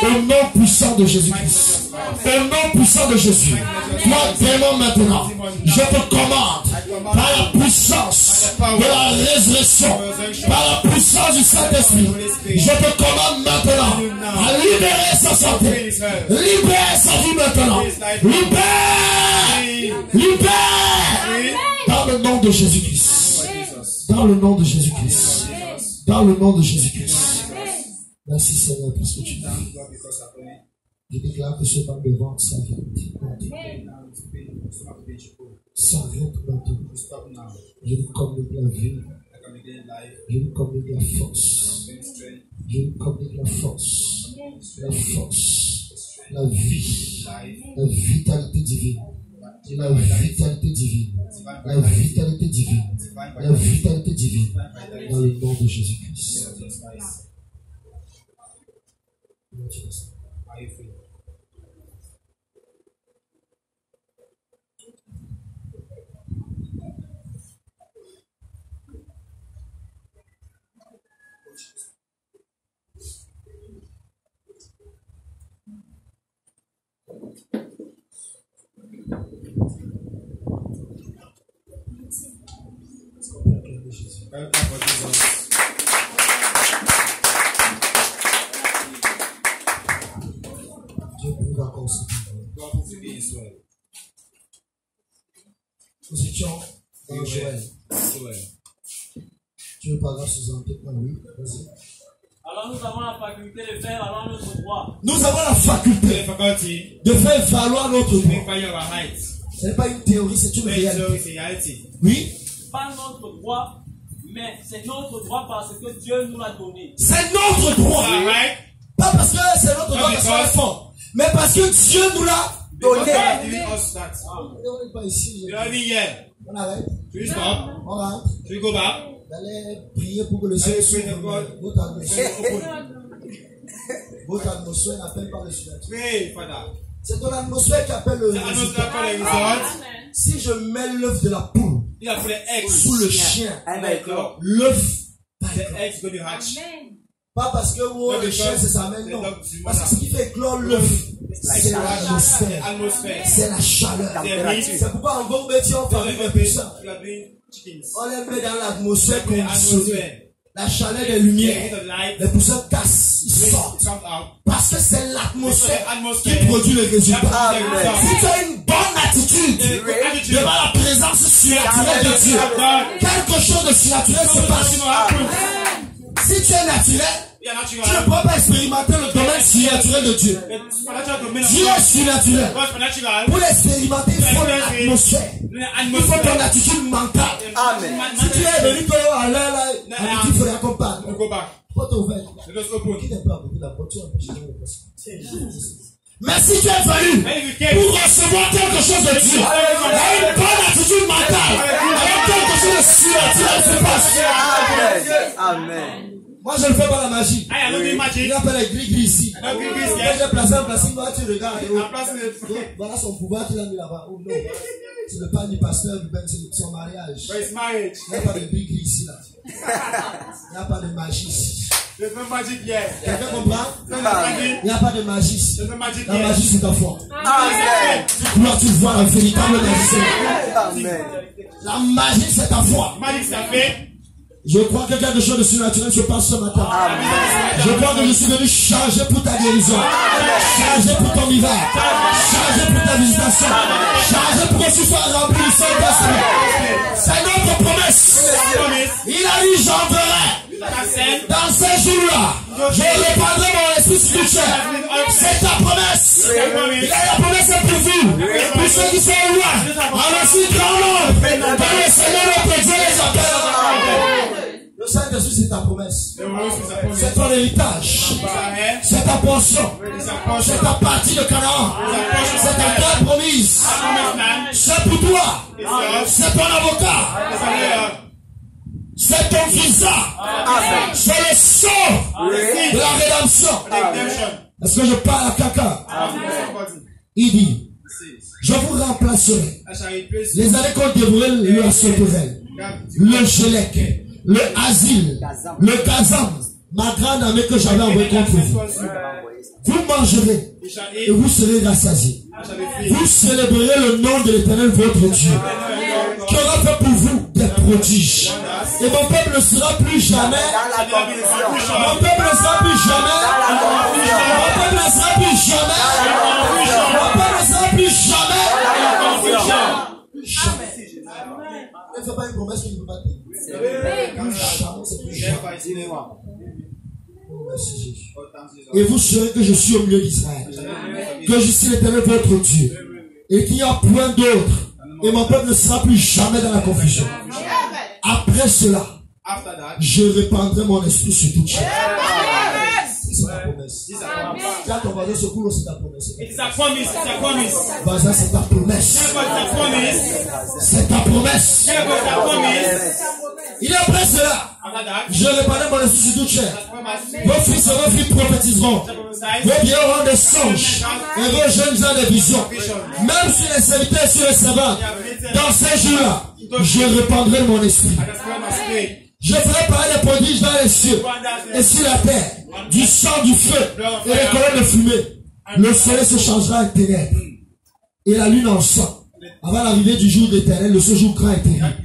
Au nom puissant de Jésus-Christ. Au nom puissant de Jésus. Toi, vraiment maintenant, je te commande, par la puissance de la résurrection, par la puissance du Saint-Esprit, je te commande maintenant à libérer sa santé, libère sa vie maintenant, libère, dans le nom de Jésus-Christ, dans le nom de Jésus-Christ, dans le nom de Jésus-Christ. Merci Seigneur pour ce que tu dis. Je déclare que ce mal de ventre s'arrête. S'arrête maintenant. Je lui communique la vie. Je lui communique la force. Je lui communique la force. La force. La vie. La vitalité divine. La vitalité divine. La vitalité divine. La vitalité divine. Dans le nom de Jésus-Christ. Dieu pour vacances. Nous étions dans Joël. Tu veux parler sous un peu? Oui, vas-y. Alors nous avons la faculté de faire valoir notre droit. Nous avons la faculté de faire valoir notre droit. Ce n'est pas une théorie, c'est une réalité. Oui. Pas notre droit, mais c'est notre droit parce que Dieu nous l'a donné. C'est notre droit. Pas parce que c'est notre droit parce qu'on est fort, mais parce que Dieu nous l'a donné. On n'est pas ici. On arrête. On rentre. Vous allez prier pour que le ciel s'ouvre. Votre atmosphère n'appelle pas le ciel. C'est ton atmosphère qui appelle le résultat. Si je mets l'œuf de la poule sous le chien, l'œuf pas parce que le chien c'est sa main, non. Parce que ce qui fait éclore l'œuf, c'est l'atmosphère, c'est la chaleur. C'est pourquoi en bon métier on fabrique les poussins. On les met dans l'atmosphère conditionnée. La chaleur des lumières, les poussins cassent, ils sortent. Parce que c'est l'atmosphère qui produit le résultat. Si tu as une bonne attitude devant la présence surnaturelle de Dieu, quelque chose de surnaturel se passe. Si tu es naturel, tu ne peux pas expérimenter le domaine surnaturel de Dieu. Dieu est surnaturel. Pour l'expérimenter, il faut l'atmosphère. Il faut ton attitude mentale. Amen. Si tu es venu à l'heure là, il faut l'accompagner. Porte ouverte. Qui n'est pas beaucoup d'apporter un peu. Mais si tu es venu pour recevoir quelque chose de Dieu, avec une bonne attitude mentale, avec quelque chose de surnaturel se passe. Amen. Moi je ne fais pas la magie. Il appelle les gris-gris ici. Quand j'ai placé un placing, tu regardes. Voilà son pouvoir qu'il a mis là-bas. Oh non. C'est le pas du pasteur, c'est son mariage. Il n'y a pas de gris-gris ici là. Il n'y a pas de magie ici. Quelqu'un comprend? Il n'y a pas de magie ici. La magie c'est ta foi. Amen. Là tu vois la véritable magie. Amen. La magie c'est ta foi. Je crois que quelque chose de surnaturel se passe ce matin. Amen. Je crois que je suis venu changer pour ta guérison, changer pour ton hiver, changer pour ta visitation, changer pour que tu sois rempli du Saint-Esprit. C'est notre promesse. Il a dit j'entrerai dans ces jours-là. Je répandrai mon esprit spirituel. C'est ta promesse. Il a la promesse pour vous. Pour ceux qui sont loin. En aussi grand nombre. Dans le Seigneur notre Dieu les appelle. Le Saint-Esprit, c'est ta promesse. C'est ton héritage. C'est ta portion. C'est ta partie de Canaan. C'est ta terre promise. C'est pour toi. C'est ton avocat. C'est ton visa. C'est le sceau de la rédemption. Est-ce que je parle à quelqu'un? Il dit, je vous remplacerai. Les années qu'on dévouait le sauterelle, le gelec, le asile, le gazam, ma grande armée que j'avais envoyée contre vous. Vous mangerez et vous serez rassasiés. Vous célébrerez le nom de l'Éternel votre Dieu, qui aura fait pour vous des prodiges. Et mon peuple ne sera plus jamais. Mon peuple ne sera plus jamais. Mon peuple ne sera plus jamais. Mon peuple ne sera plus jamais. Ne fais pas une promesse qui ne peut pas tenir. C'est plus jamais. Merci Jésus. Et vous saurez que je suis au milieu d'Israël, que je suis l'Éternel votre Dieu, et qu'il n'y a point d'autre, et mon peuple ne sera plus jamais dans la confusion. Après cela, je répandrai mon esprit sur toute chair. C'est ta promesse. Quand ton voisin se coule, c'est ta promesse. It's a promise. It's a promise. Voisin, c'est ta promesse. C'est ta promesse. Il est après cela. Je répandrai mon esprit sur toute chair. Vos fils et vos filles prophétiseront. Vos vieux auront des songes. Et vos jeunes auront des visions. Même sur les serviteurs et sur les servantes. Dans ces jours-là, je répandrai mon esprit. Je ferai paraître des prodiges dans les cieux et sur la terre, du sang, du feu et des colonnes de fumée. Le soleil se changera en ténèbres et la lune en sang. Avant l'arrivée du jour de l'Éternel, le séjour grand et terrible.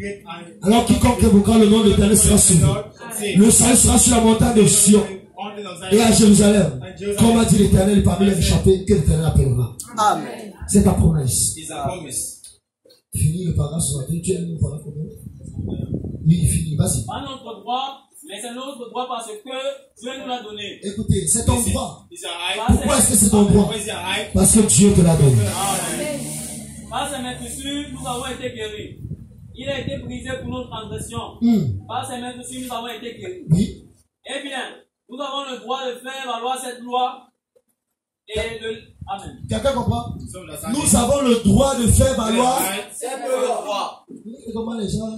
Alors quiconque invoquera le nom de l'Éternel sera sauvé. Le salut sera sur la montagne de Sion et à Jérusalem. Comme a dit l'Éternel parmi les échappés que l'Éternel appellera. Amen. C'est ta promesse. Fini le paragraphe 61. Tu aimes le paragraphe combien? Oui, fini, vas-y. Pas notre droit, mais c'est notre droit parce que Dieu nous l'a donné. Écoutez, c'est ton droit. Pourquoi est-ce que c'est ton droit? Parce que Dieu te l'a donné. Par ses maîtresses, nous avons été guéris. Il a été brisé pour nos transgressions. Par ses maîtresses, nous avons été guéris. Oui. Eh bien, nous avons le droit de faire valoir cette loi et de... Amen. Quelqu'un comprend? Nous avons le droit de faire valoir. C'est le droit. Comment les gens...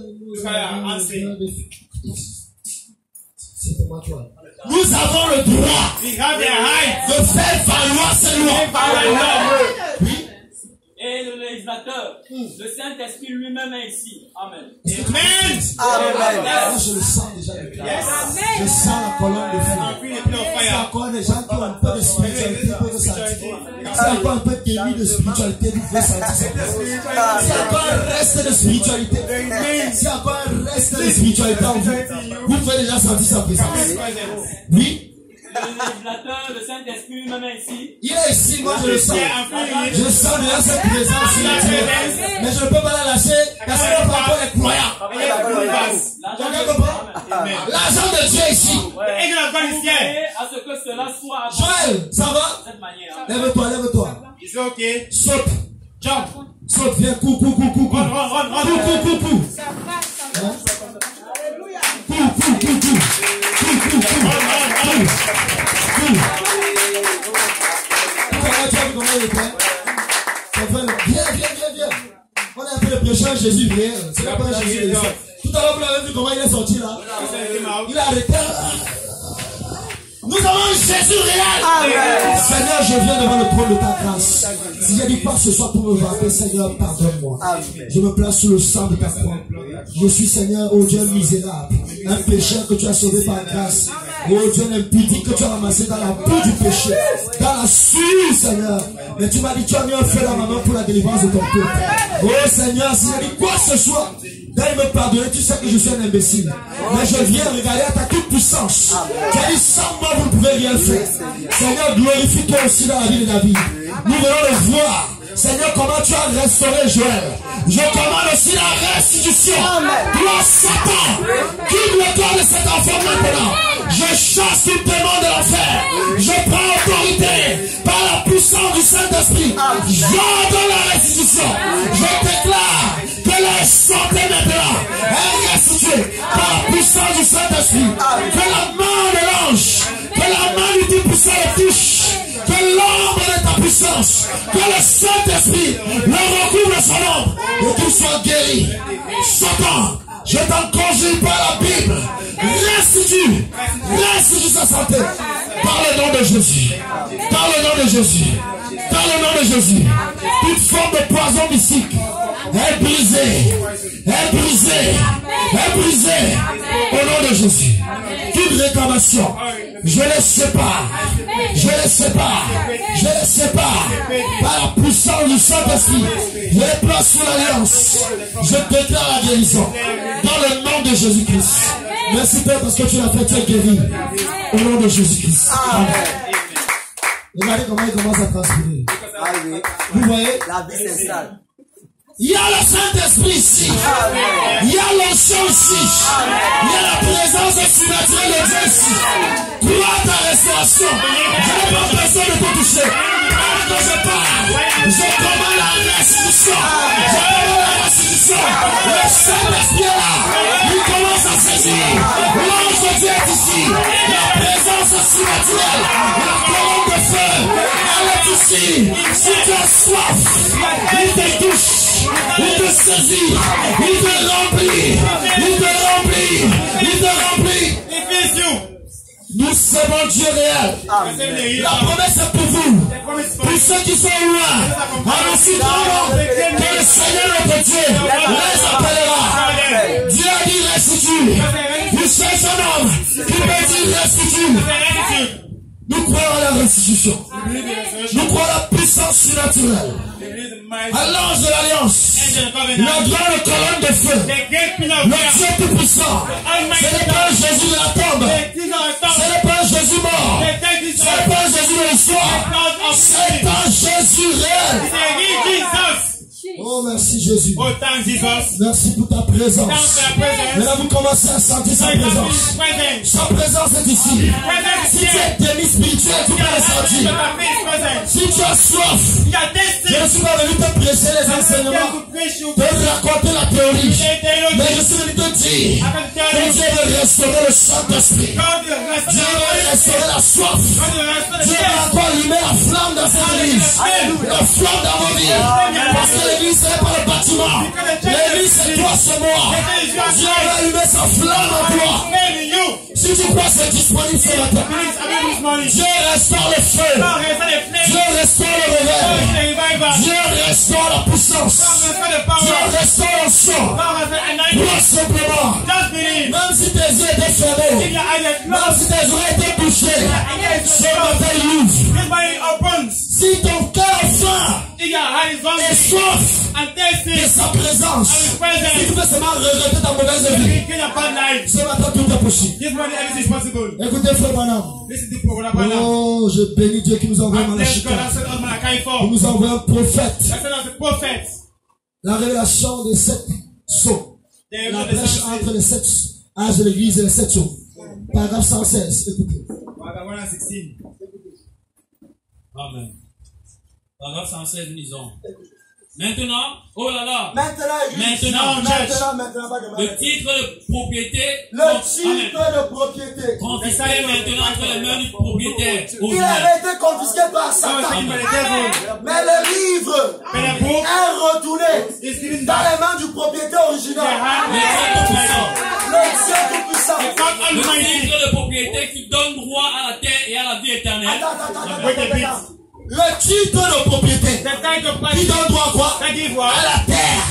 C'est pour moi, toi. Nous avons le droit de faire valoir ces lois. Oui. Et le législateur, le Saint-Esprit lui-même est ici. Amen. Amen. Moi, je le sens déjà depuis. Je sens la colonne de feu. C'est encore des gens qui ont un peu de spiritualité pour le sentir. C'est encore un peu d'émis de spiritualité pour le sentir. C'est encore un reste de spiritualité. C'est encore un reste de spiritualité en vous. Vous pouvez déjà sentir sa présence. Oui. Le législateur, le Saint-Esprit lui-même est ici. Il est ici, moi je le sens. Je sens déjà cette présence sur la terre. Mais je ne peux pas la lâcher parce qu'on n'a pas encore les croyants. L'argent de Dieu est ici. À ce que cela soit Joël, ça va? de cette manière. Lève-toi, lève-toi. Saute. Jump. Saute, viens, cours. Cours. Comment il était? Viens. On a fait le prêcheur Jésus vient. C'est la première Jésus. Tout à l'heure, vous l'avez vu comment il est sorti là. Il a arrêté. Nous avons Jésus réel. Amen. Seigneur, je viens devant le trône de ta grâce. Si j'ai dit pas ce soir pour me vanter, Seigneur, pardonne-moi. Je me place sous le sang de ta croix. Je suis, Seigneur, ô Dieu misérable, un pécheur que tu as sauvé par grâce. Ô Dieu impudique que tu as ramassé dans la boue du péché, dans la souille, Seigneur. Mais tu m'as dit, tu as mis un feu dans ma main pour la délivrance de ton peuple. Oh Seigneur, si j'ai dit quoi que ce soit, d'aller me pardonner, tu sais que je suis un imbécile. Mais je viens regarder à ta toute puissance. Tu as dit, sans moi, vous ne pouvez rien faire. Seigneur, glorifie-toi aussi dans la vie de David. Nous venons le voir. Seigneur, comment tu as restauré Joël. Je commande aussi la restitution. Toi, Satan, quitte le corps de cet enfant maintenant. Je chasse tout démon de l'enfer. Je prends autorité par la puissance du Saint-Esprit. J'ordonne la restitution. Je déclare que la santé maintenant est restituée par la puissance du Saint-Esprit. Que la main de l'ange, que la main du Tout-Puissant le touche. Que l'ombre de ta puissance, que le Saint-Esprit le recouvre de son ombre et qu'il soit guéri. Satan, je t'en conjure par la Bible. Restitue sa santé. Par le nom de Jésus. Par le nom de Jésus. Par le nom de Jésus. Toute forme de poison mystique est brisée. Est brisée. Est brisée. Au nom de Jésus. Toute réclamation, je les sépare. Je les sépare. Je les sépare par la puissance du Saint-Esprit. Je les place sous l'alliance. Je déclare la guérison dans le nom de Jésus-Christ. Merci Père parce que tu l'as fait, tu es guéri. Au nom de Jésus-Christ. Amen. Regardez comment il commence à transpirer. Vous voyez? La vie s'installe. Il y a le Saint-Esprit ici. Il y a l'onction ici. Il y a la présence surnaturelle de Dieu ici. Crois ta restauration. Je n'ai pas besoin de te toucher. Quand je parle, je commande la restitution. Je commande la restitution. Le Saint-Esprit est là. Il commence à saisir. L'ange de Dieu est ici. La présence surnaturelle. La colonne de feu. Elle est ici. Si tu as soif, il te touche. Il te saisit, il te remplit, il te remplit, il te remplit. Nous servons Dieu réel. La promesse est pour vous, pour ceux qui sont loin. En aussi grand que le Seigneur notre Dieu les appellera. Dieu a dit restitue. Vous cherchez un homme qui peut dire restitue. Nous croyons à la restitution. Nous croyons à la puissance surnaturelle. À l'ange de l'alliance. La grande colonne de feu. Le Dieu tout-puissant. Ce n'est pas un Jésus de la tombe. Ce n'est pas un Jésus mort. Ce n'est pas un Jésus de l'histoire. C'est un Jésus réel. Oh, merci Jésus. Merci pour ta présence. Maintenant, vous commencez à sentir sa présence. Sa présence est ici. Si tu es démis spirituel, tu peux le sentir. Si tu as soif, je ne suis pas venu te prêcher les enseignements, te raconter la théorie. Mais je suis venu te dire que Dieu veut restaurer le Saint-Esprit. Dieu veut restaurer la soif. Dieu va encore allumer la flamme dans cette église. La flamme dans vos vies. Parce que l'église, ce n'est pas le bâtiment. L'église, c'est toi, c'est moi. Dieu va allumer sa flamme en toi. Si tu crois que c'est disponible ce matin, Dieu restaure le feu. Dieu restaure le réveil. Dieu restaure la puissance. Dieu restaure le son. Crois simplement. Même si tes yeux étaient fermés, même si tes oreilles étaient bouchées, ce matin il ouvre. Si ton cœur faim et soif de sa présence, si tu veux seulement regretter ta mauvaise vie, ce matin tout est possible. Écoutez frère Branham. Oh, je bénis Dieu qui nous envoie Malachika. Il nous envoie un prophète. La révélation des 7 sceaux. La brèche entre les 7 âges de l'église et les 7 sceaux. Paragraphe 116. Écoutez. Amen. Paragraphe 116, lisons. Maintenant, oh là là. Maintenant, le titre de propriété. Le titre de propriété. Confisqué maintenant entre les mains du propriétaire. Il avait été confisqué par Satan. Mais le livre est retourné dans les mains du propriétaire original. Le Dieu tout-puissant. Le titre de propriété qui donne droit à la terre et à la vie éternelle. Attends. Le titre de propriété qui donne droit à quoi? À la terre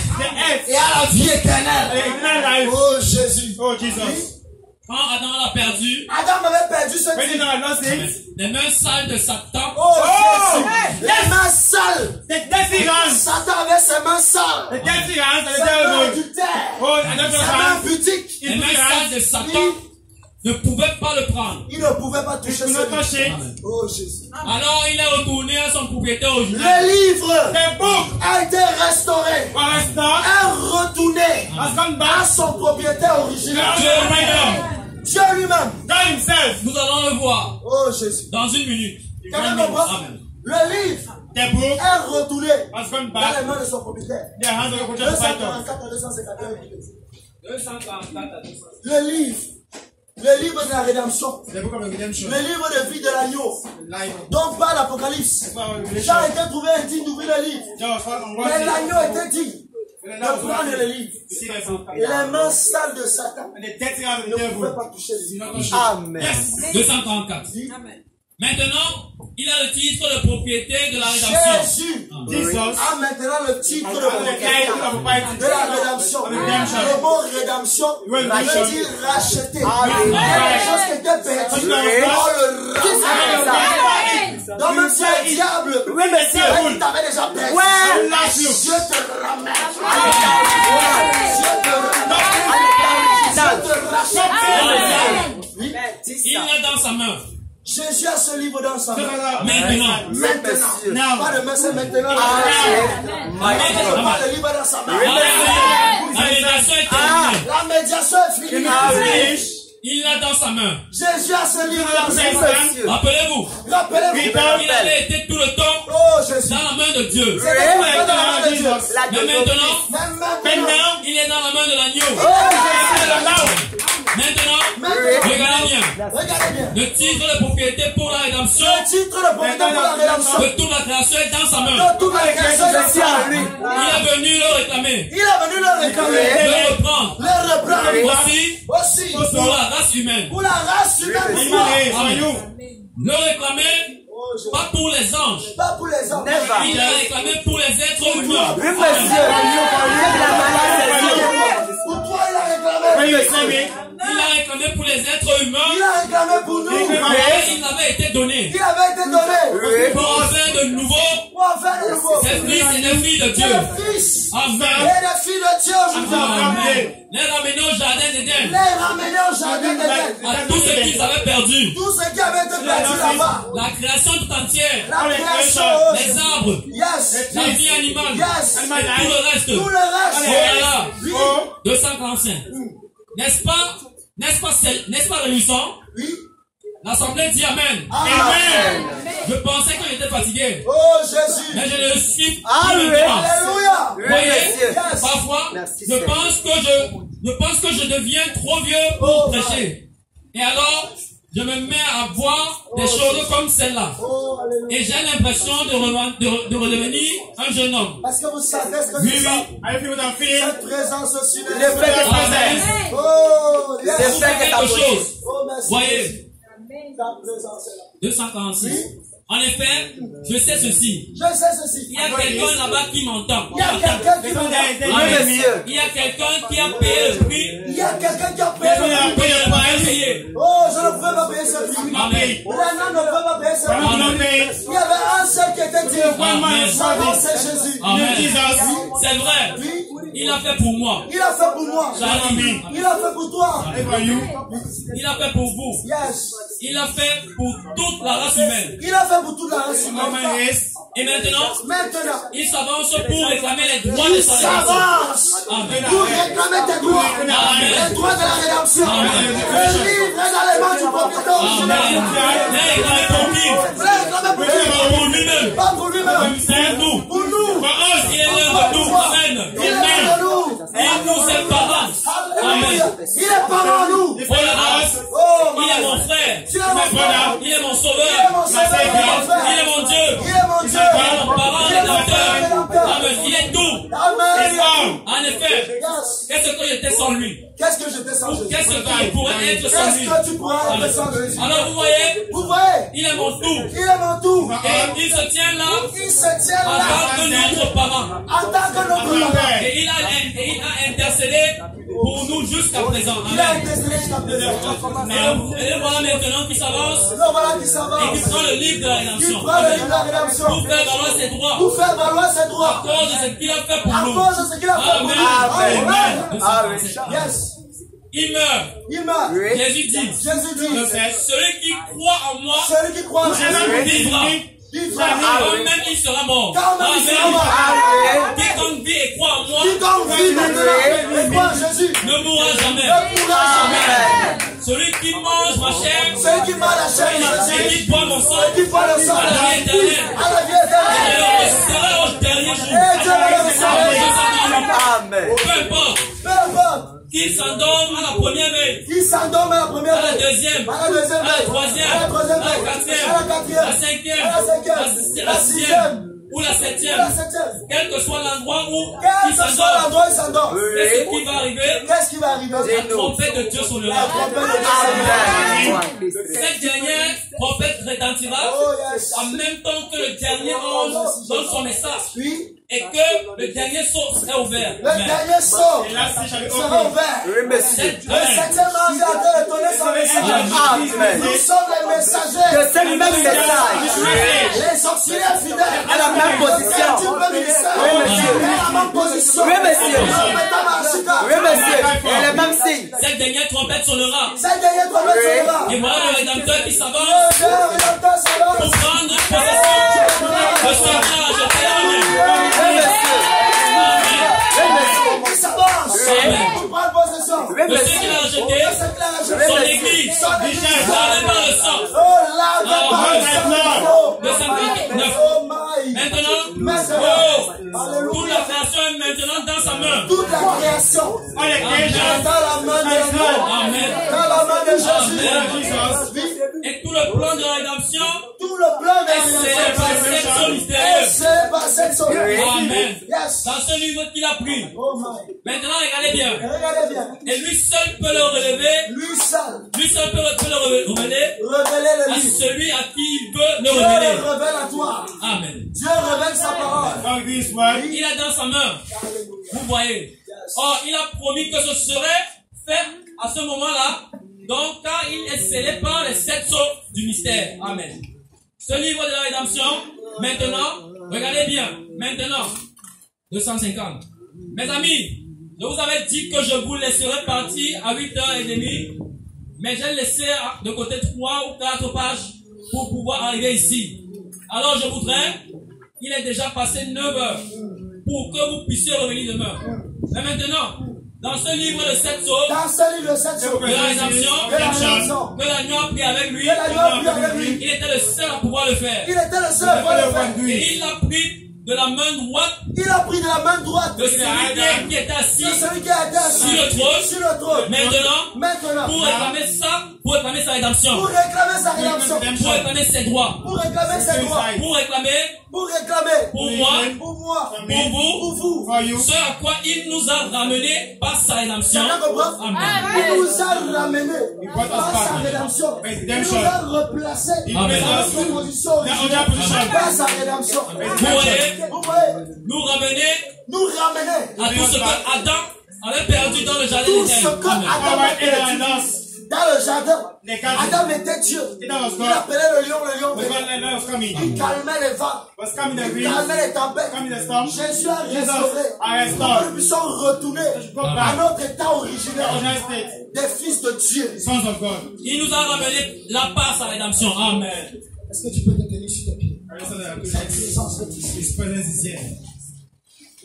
et à la vie éternelle. Oh Jésus. Quand Adam l'a perdu, Adam avait perdu ce titre. les mains sales de Satan. Oh Jésus. Les mains sales. Satan avait ses mains sales. Ses mains adultères. Ses mains pudiques. Les mains sales de Satan ne pouvaient pas le prendre. Il ne pouvait pas toucher ce livre. Oh Jésus. Alors il est retourné à son propriétaire original. Le livre a été restauré. Est retourné à son propriétaire original. Dieu lui-même. Nous allons le voir. Oh Jésus. Dans une minute. Amen. Le livre est retourné dans les mains de son propriétaire. 244 à 251. Le livre de la rédemption. Le livre de vie de l'agneau. dont parle l'Apocalypse. Jean était trouvé indigne d'ouvrir le livre. Mais l'agneau était digne de prendre le livre. Et les mains sales de Satan ne pouvaient pas toucher le livre. Amen. 234. Maintenant, il a le titre de propriété de la rédemption. Jésus a maintenant le titre de propriété de la rédemption. Le mot rédemption veut dire racheter. Quelque chose qui était perdu, on le rachète. Donc même si le diable, Oui, monsieur. il t'avait déjà perdu. Ouais. Dieu te ramène. Dieu te rachète. Il l'a dans sa main. Jésus a ce livre dans sa main. Maintenant. Maintenant. Pas de main, c'est maintenant. Pas de livre dans sa main. La médiation est terminée. La médiation est finie. Il l'a dans sa main. Jésus a ce livre dans sa main. Rappelez-vous. Rappelez-vous. Il avait été tout le temps Oh Jésus. dans la main de Dieu. C'était dans la main de Dieu. Mais maintenant, il est dans la main de l'agneau. Maintenant, regardez bien. Regardez bien. Le titre de propriété pour la rédemption Le titre de propriété pour la rédemption de toute la création est dans sa main. de toute la création est dans lui. Il est venu le réclamer, Il est venu le réclamer. le reprendre. Le reprendre. Aussi, Aussi. pour la race humaine. Pour la race humaine. Le réclamer, pas pour les anges. Pas pour les hommes. Il a réclamé pour les êtres humains. Oui, monsieur. Pour toi, il a réclamé. Il a réclamé pour les êtres humains. Il a réclamé pour nous. Et il avait été donné Il avait été donné. pour en faire de nouveau Pour en faire de nouveau. des fils et des filles de Dieu. Des fils et Amen. des filles de Dieu aujourd'hui. Amen. Les ramener au jardin d'Éden. Les ramener au jardin d'Éden. À tous ceux qu'ils avaient perdu. Tout ce qui avait été perdu là-bas. La création tout entière. La création. Les arbres. Yes. La vie animale. Yes. Et tout le reste. Tout le reste. Voilà. Oui. 245. N'est-ce pas réjouissant? Oui. L'assemblée dit Amen. Amen. Je pensais que j'étais fatigué. Oh Jésus. Mais je le suis. Alléluia. Vous voyez, Yes. parfois, Merci, je pense que je deviens trop vieux pour prêcher. Et alors, je me mets à voir des choses comme celle-là. Oh, alléluia. Et j'ai l'impression de redevenir un jeune homme. Est-ce que vous savez ce que Oui, c'est ça? oui. Cette présence aussi. Le fait que Amen. Oh, yes. Le fait que Quelque chose. Oh, merci. Voyez, Ta présence est là. 246. En effet, je sais ceci. Je sais ceci. Il y a quelqu'un là-bas qui m'entend. Il y a quelqu'un qui m'entend. Amen. monsieur. Il y a quelqu'un qui a payé le prix. Il y a quelqu'un qui a Mais payé je le ne prix. peux pas payer. Oh, je ne peux pas payer ce prix. Amen. Renan ne peut pas payer ce prix. Amen. Il y avait un seul qui était digne. Amen. Son nom, c'est Jésus. Amen. C'est vrai. Oui. Il a fait pour moi. Il a fait pour moi. Charlie. Il a fait pour toi. Il a fait pour vous. Yes. Il a fait pour toute la race humaine. Il a fait pour toute la race humaine. Et maintenant, Maintenant, il s'avance pour réclamer les droits de il sa rédemption. s'avance Amen. pour réclamer tes droits. Les droits de la rédemption. Le livre est dans les mains du propriétaire Amen. original. Mais il a pour qui? Réclamer pour lui. Pour lui-même. Pas pour lui-même. C'est nous. Pour nous. Il est l'un de nous. Amen. Il est de nous. Il nous est parents. Alléluia. Amen. Il est parmi nous. Voilà. Oh, Il est mon frère. Tu es mon frère. Il est mon Il est sauveur. mon sauveur. Il est mon Dieu. Il est mon Dieu. Il est mon parent rédempteur. Amen. Il est tout. Amen. En effet, Yes. qu'est-ce que j'étais sans lui? Qu'est-ce que j'étais sans Jésus? Qu'est-ce que je pourrais être sans lui? Qu'est-ce que tu pourrais être sans Jésus? Alors vous voyez, Vous voyez, il est mon tout. il est mon tout. Et il se tient là Il se tient en là tant que notre parent. en tant que notre parent. Et il a intercédé pour nous jusqu'à présent. Il a Amen. intercédé jusqu'à présent. Et le voilà maintenant qui s'avance Le voilà qui et s'avance. qui prend le livre de la Qui rédemption. prend le livre de la rédemption Pour faire valoir ses droits. pour faire valoir ses À droits. cause de ce qu'il a fait pour À nous. cause de ce qu'il a fait pour nous. Amen. Amen. Amen. Yes. Il meurt. Il meurt. Jésus dit, Jésus dit, celui qui croit en moi celui qui croit en Jésus vivra. vivra. Quand même il sera mort. Quand même il sera mort. Quiconque vit et croit en moi Quiconque vit maintenant et croit en Jésus ne mourra jamais. ne pourra jamais. Celui qui mange ma chair Celui qui mange la chair de et Jésus qui boit mon sang, et qui voit le sang à la vie éternelle. à la vie éternelle. Et le restera au dernier jour. Et Dieu va le recevoir. Amen. Peu importe Peu importe. qu'il s'endorme à la première veille, Il s'endorme à la première à la veille, deuxième, à la deuxième à la veille, troisième, à la troisième à la veille, quatrième, à la quatrième, à la cinquième, à la cinquième, la la sixième sixième, ou la à septième, la septième. quel que soit l'endroit où Quel il que soit s'endort, l'endroit où il s'endort, qu'est-ce qui va arriver? qu'est-ce qui va arriver? La trompette de Dieu sonnera. La trompette de Dieu. Amen. Cette dernière trompette retentira Oh yes. en même temps que le dernier ange donne son message Puis, et que le dernier sceau serait ouvert. le Amen. dernier sort sera ouvert. Oui, monsieur. Le septième ange a donné son message. Amen. Nous sommes les messagers. Que c'est le même message. S'il est fidèle, à la même position. tu peux ministère. Oui, monsieur. À la même position. Oui, monsieur. Oui, monsieur. Et les mêmes signes. Cette dernière trompette sonnera. Cette dernière trompette sonnera. Et voilà le Rédempteur qui s'avance Le Rédempteur s'avance. pour prendre possession de ce village. Oui, monsieur. Oui, monsieur. Qui s'avance. Amen. Pour prendre possession. Oui, De ceux monsieur. qu'il a rejeté, Son son église, lavé par le sang. Oh là, De 59. Maintenant, toute la création est maintenant dans sa main. toute la création Amen. dans la main de Dieu. Amen. Dans la main de Jésus. Et tout le plan de rédemption Tout le plan de est scellé par cette rédemption mystérieuse. est scellé par cette somme. Amen. Yes. Dans ce livre qu'il a pris. Oh my. Maintenant, regardez bien. Regardez bien. Et lui seul peut le relever. Lui seul. Lui seul peut le révéler Révéler le à livre. celui à qui il veut le Dieu révéler. le révèle à toi. Amen. Dieu révèle sa parole. Il a dans sa main. Vous voyez. Or, il a promis que ce serait fait à ce moment-là. Donc, car il est scellé par les 7 sceaux du mystère. Amen. Ce livre de la rédemption, maintenant, regardez bien. Maintenant, 250. Mes amis, je vous avais dit que je vous laisserai partir à 8h30. Mais j'ai laissé de côté 3 ou 4 pages pour pouvoir arriver ici. Alors je voudrais, il est déjà passé 9 heures, pour que vous puissiez revenir demain. Mais maintenant, dans ce livre de 7 sceaux, Dans ce livre de 7 sceaux, de la rédemption, de la rédemption, que l'agneau a pris avec lui, que l'agneau a pris avec lui, il était le seul à pouvoir le faire. il était le seul à pouvoir le faire. Et il a pris de la main droite Il a pris de la main droite de celui qui était assis de celui qui a été assis sur le trône. sur le trône. Maintenant, pour réclamer sa rédemption, Pour réclamer sa rédemption, pour réclamer ses droits, pour réclamer ses droits, pour réclamer pour réclamer pour moi, pour moi, pour vous, pour vous. ce à quoi il nous a ramenés par sa rédemption. Chacun comprend? Amen. Il nous a ramenés par sa rédemption. Il nous a replacés dans Amen. notre position originale par sa rédemption. Vous voyez, Vous voyez, nous ramener nous ramener à tout ce que Adam avait perdu dans le jardin tout ce d'Éden. que Amen. Adam a perdu dans le jardin. Adam était Dieu. Il appelait le lion. Il calmait les vents. Il calmait les tempêtes. Jésus a restauré. Pour que nous puissions retourner à notre état originel des fils de Dieu. Il nous a ramenés là par sa rédemption. Amen. Est-ce que tu peux te tenir sur tes pieds?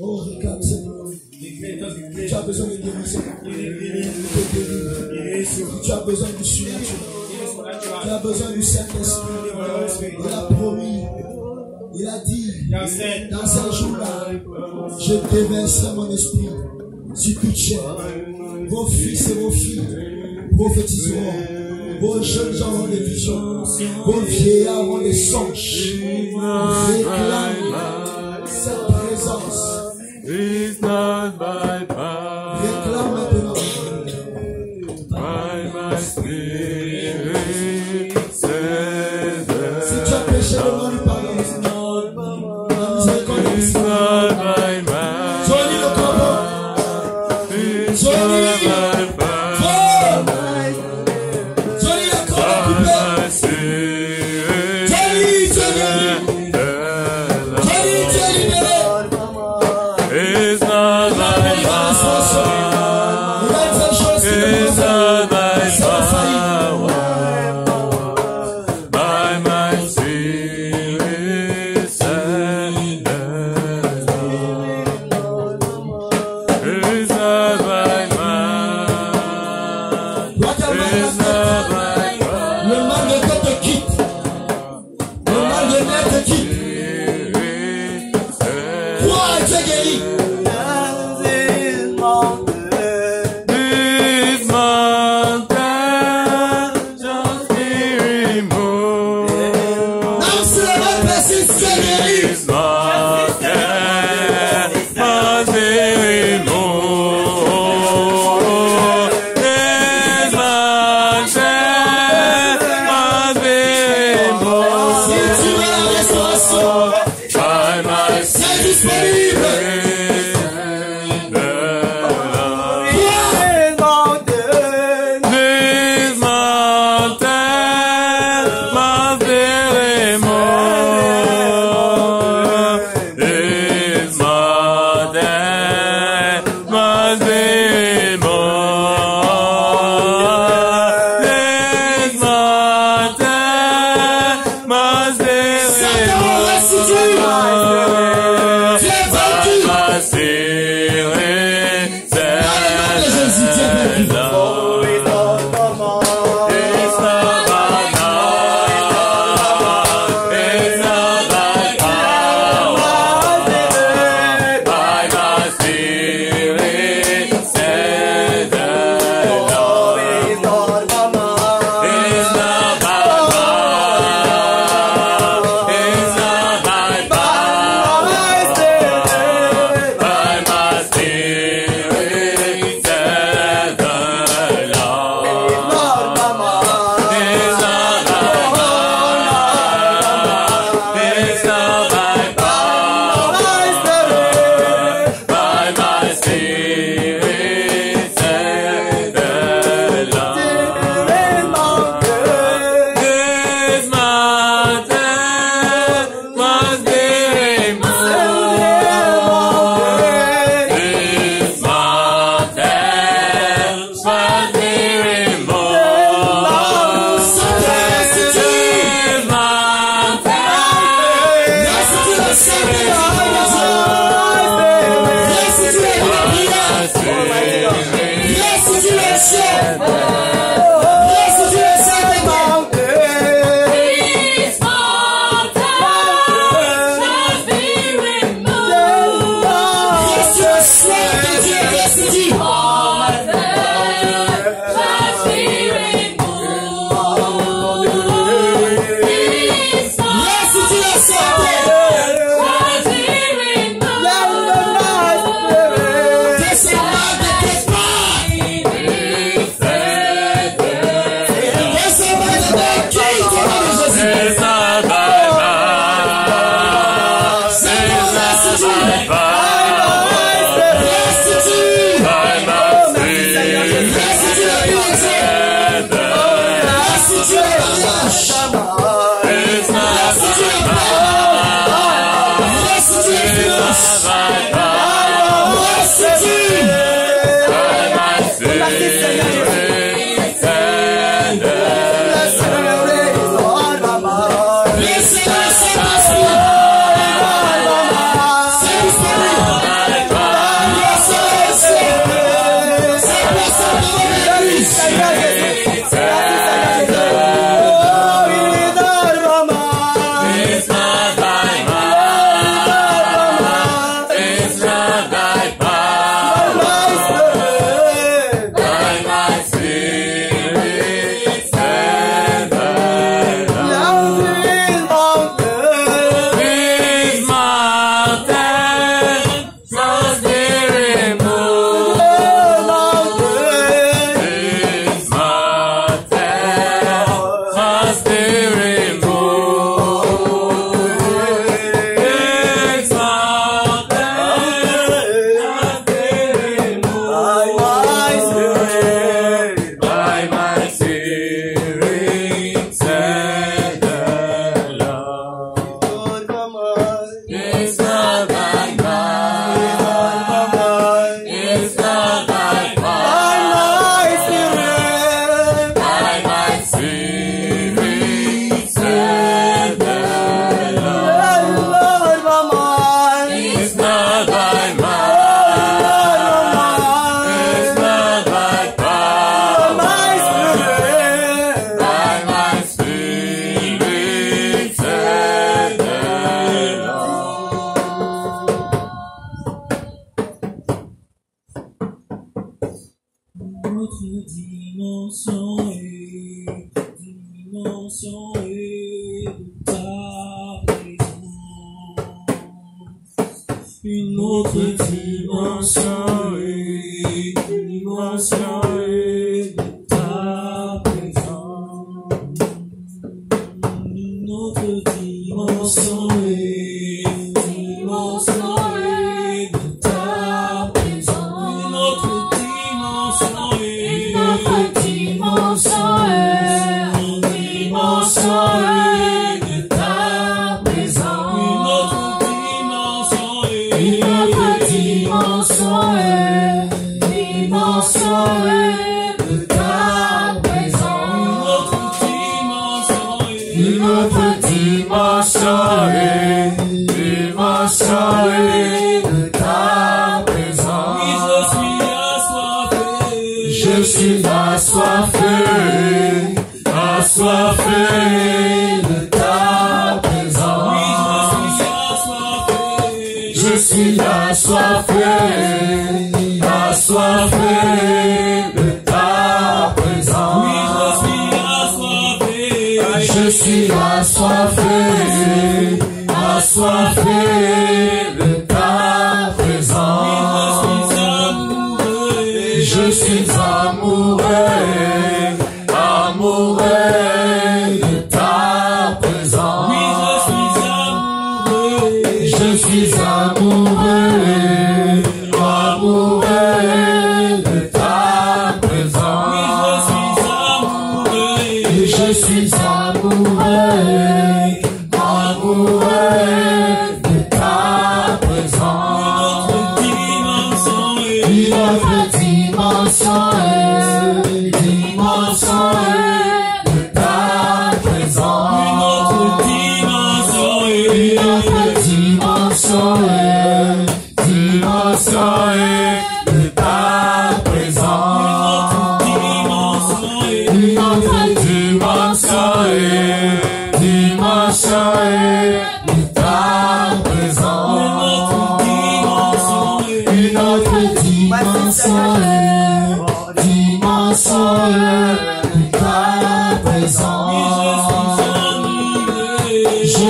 Oh, regarde, Seigneur. Tu as besoin de guérison. Tu as besoin du surnaturel. Tu as besoin du Saint-Esprit. Il a promis. Il a dit, dans ces jours-là, je déverserai mon esprit sur toute chair. Vos fils et vos filles prophétiseront. Vos jeunes gens auront des visions. Vos vieillards auront des songes. Réclame cette présence. It's not by power, Réclame maintenant. by my spirit, says Si tu as péché, demande lui pardon. La miséricorde de it's Dieu. not by might, Johnny le corbeau. it's not by power, Johnny le corbeau by coupé. my spirit, Johnny, Johnny. Johnny, tu es libéré. it's not by power, Regarde ces choses qui it's te not by concernent. power, by my spirit, says it's not by might, Toi qui as mal it's à la not tête, by power. le mal de tête te quitte. Le mal de nez te quitte. Crois et tu es guéri. This mountain just be removed. Même si le mal persiste, tu es guéri. This mountain must be removed. This mountain must be Si removed. tu veux la restauration, By my c'est disponible. This mountain must be removed.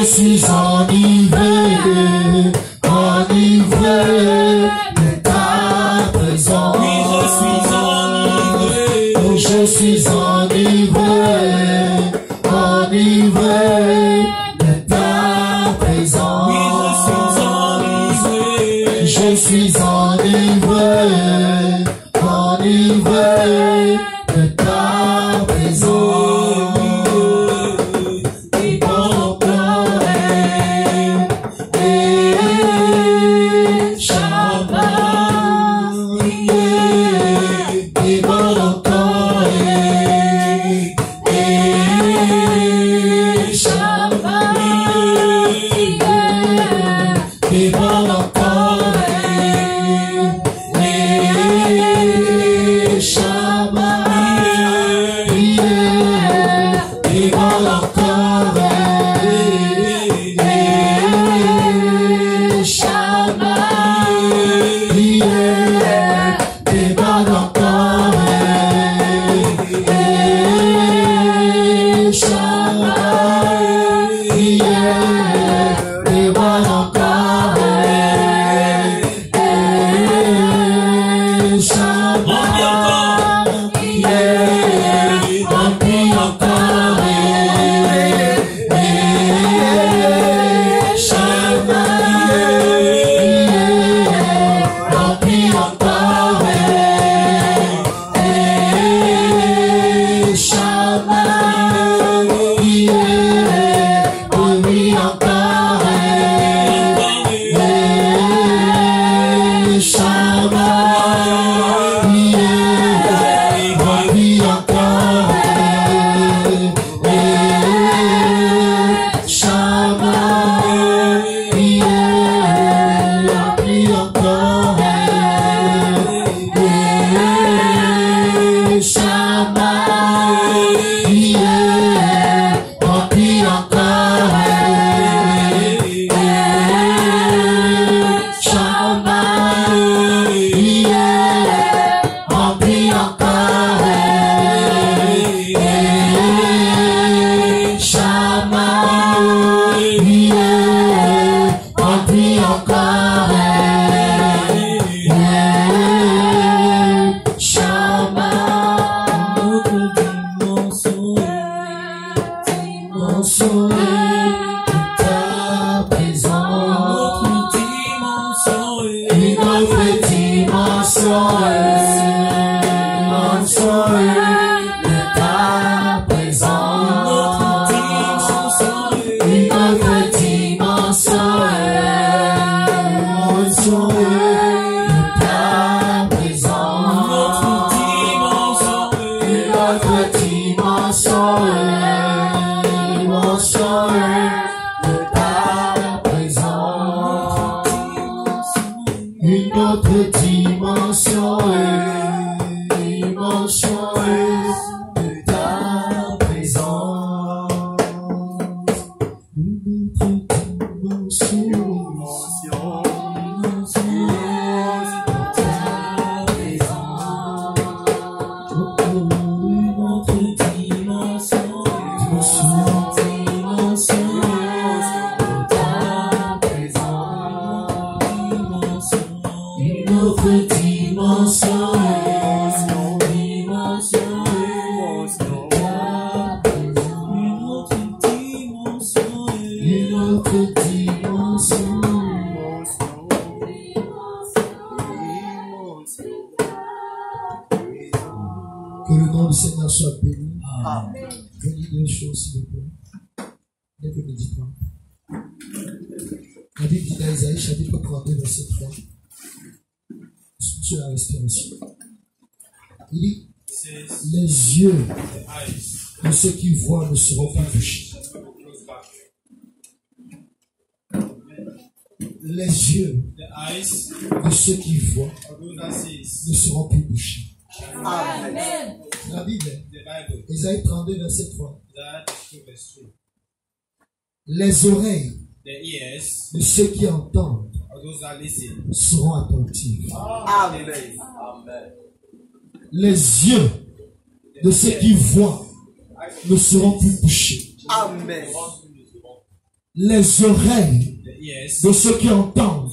Je suis enivré, enivré de ta présence. Oui, je suis enivré. Je suis enivré, enivré de ta présence. Oui, Je suis enivré, enivré de ta présence. Et mon cœur est Shabbat. Et mon cœur est Shabbat. Et mon cœur est Shabbat. Et mon cœur est Shabbat. Et mon cœur est Shabbat. Et mon cœur est Shabbat. Remplis encore Shabbat. Remplis encore Shabbat. Remplis encore Shabbat. Remplis encore Shabbat. Remplis encore Shabbat. Remplis encore Shabbat. Remplis encore Shabbat. Remplis encore Shabbat. Dimension de ta présence. Une autre dimension de ta présence. Une autre dimension de ta présence. Une autre dimension de ta présence. Une autre dimension de ta présence. Une autre dimension Que le nom du Seigneur soit béni. Amen. Je dis deux choses, s'il vous plaît. Lève mes dites-moi. La Bible dit dans Isaïe, chapitre 32, verset 3. Sur la respiration. Il dit, les yeux de ceux qui voient ne seront pas touchés. Les yeux de ceux qui voient ne seront plus touchés. Amen. La Bible, Isaïe 32, verset 3. Les oreilles de ceux qui entendent seront attentives. Amen. Les yeux de ceux qui voient ne seront plus bouchés. Amen. les oreilles de ceux qui entendent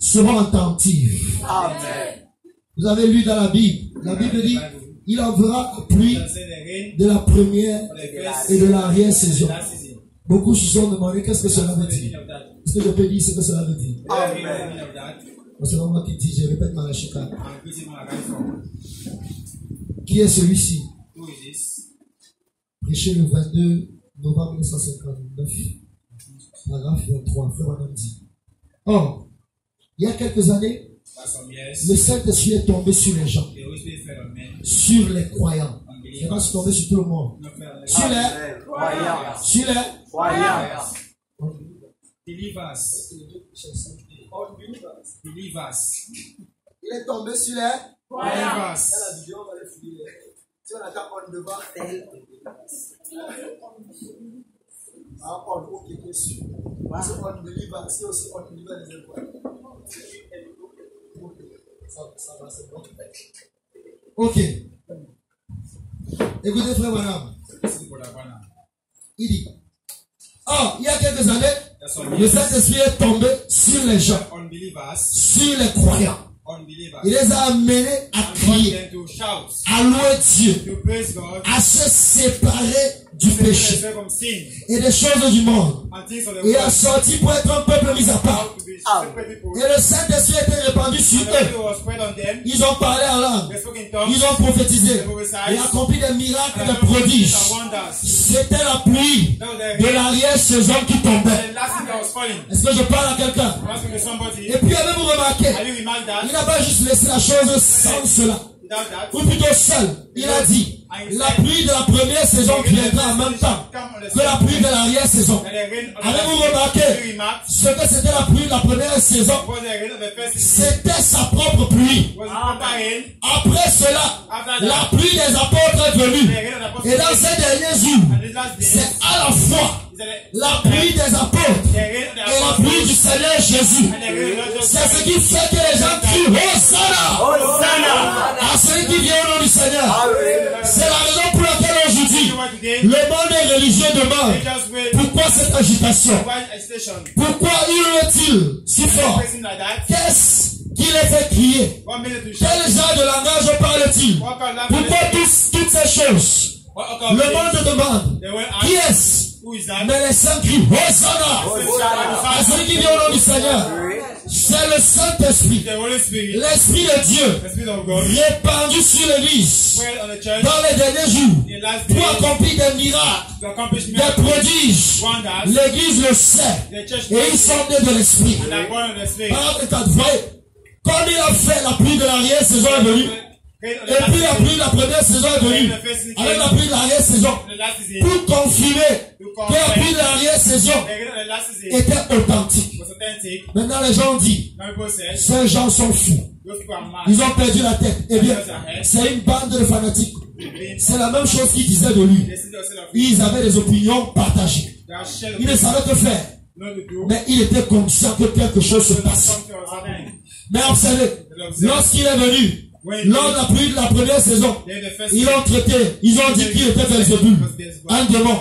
seront attentives. Amen. Vous avez lu dans la Bible dit, il enverra pluie de la première et de l'arrière-saison. Beaucoup se sont demandé qu'est-ce que cela veut dire. Est-ce que je peux dire ce que cela veut dire? Amen. C'est pas moi qui dis, je répète Malachika. Qui est celui-ci? Prêché le 22 novembre 1959, paragraphe 23, frère Madame dit. Or, il y a quelques années, le Saint-Esprit est tombé sur les gens, sur les croyants. Il n'est pas tombé sur tout le monde. Sur les croyants. Sur les croyants. Believers. Il est tombé sur les Believers. Si on attend on devant tel. Ah, on ok, bien sûr. Si on believer, si aussi on believer les étoiles. Ça va, c'est bon. Ok. Écoutez, frère Madame. Il dit, il y a quelques années, le Saint-Esprit est tombé sur les gens, sur les croyants. Il les a amenés à crier, à louer Dieu, à se séparer du péché et des choses du monde, et à sortir pour être un peuple mis à part. Et le Saint-Esprit était répandu sur eux. Ils ont parlé en langue, ils ont prophétisé et accompli des miracles, des prodiges. C'était la pluie de l'arrière-saison qui tombait. Est-ce que je parle à quelqu'un? Et puis avez-vous remarqué, il n'a pas juste laissé la chose sans cela, ou plutôt seul. Il a dit, la pluie de la première saison viendra en même temps que la pluie de l'arrière-saison. Avez-vous remarqué ce que c'était la pluie de la première saison? C'était sa propre pluie. Après cela, la pluie des apôtres est venue. Et dans ces derniers jours, c'est à la fois la pluie des apôtres et la pluie du Seigneur Jésus. C'est ce qui fait que les gens crient Hosanna à celui qui vient au nom du Seigneur. C'est la raison pour laquelle aujourd'hui le monde religieux demande pourquoi cette agitation, pourquoi hurle-t-il si fort, qu'est-ce qui les fait crier, quel genre de langage parle-t-il, pourquoi toutes ces choses. Le monde demande qui est-ce? Mais les saints crient Hosanna à celui qui vient au nom du Seigneur. C'est le Saint-Esprit, l'Esprit de Dieu répandu sur l'Église dans les derniers jours pour accomplir des miracles, des prodiges. L'Église le sait et ils sont nés de l'Esprit. Comme il a fait, la pluie de l'arrière-saison est venue. Et puis la pluie de la première saison est venue avec la pluie de l'arrière-saison pour confirmer que la pluie de l'arrière-saison était authentique. Maintenant les gens disent, ces gens sont fous. Ils ont perdu la tête. Eh bien, c'est une bande de fanatiques. C'est la même chose qu'ils disaient de lui. Ils avaient des opinions partagées. Ils ne savaient que faire. Mais il était conscient que quelque chose se passe. Mais observez, lorsqu'il est venu, lors de la pluie de la première saison, ils l'ont traité, ils ont dit qu'il était Belzébul, un démon.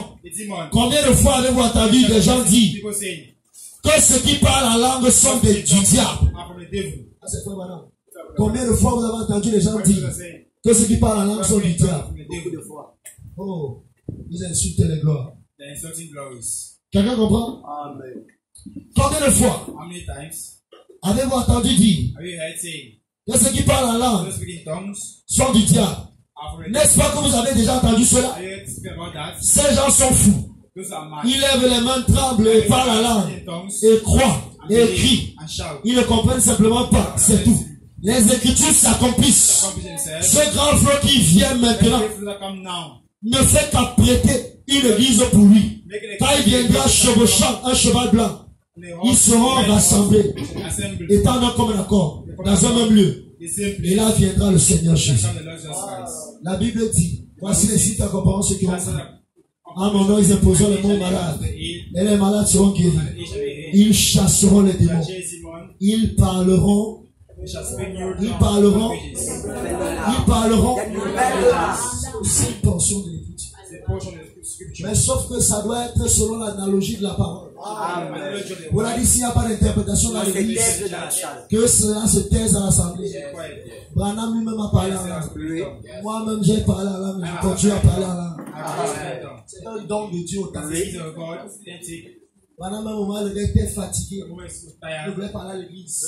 Combien de fois avez-vous entendu des gens dire que ceux qui parlent en langue sont du diable? Combien de fois vous avez entendu les gens dire que ceux qui parlent en langue sont du diable? Oh, ils insultent les gloires. Quelqu'un comprend? Combien de fois avez-vous entendu dire que ceux qui parlent en langue sont du diable? N'est-ce pas que vous avez déjà entendu cela? Ces gens sont fous. Ils lèvent les mains, tremblent et parlent en langue et croient et crient. Ils ne comprennent simplement pas, c'est tout. Les Écritures s'accomplissent. Ce grand flot qui vient maintenant ne fait qu'apprêter une église pour lui. Quand il viendra chevauchant un cheval blanc, ils seront rassemblés, étant dans comme un accord, dans un même lieu. Et là viendra le Seigneur Jésus. La Bible dit, voici les signes accompagnant ceux qui vont en mon nom, ils imposeront les mots malades. Et les malades seront guéris. Ils chasseront les démons. Ils parleront. C'est une portion de l'Écriture. Mais sauf que ça doit être selon l'analogie de la parole. On a dit s'il n'y a pas d'interprétation dans l'église, que cela se taise dans l'assemblée. Branham lui-même a parlé en langue. Moi-même j'ai parlé en langue. Je continue à parler en langue. C'est un don de Dieu au temps. Pendant un moment, le gars était fatigué. Il voulait parler à l'église.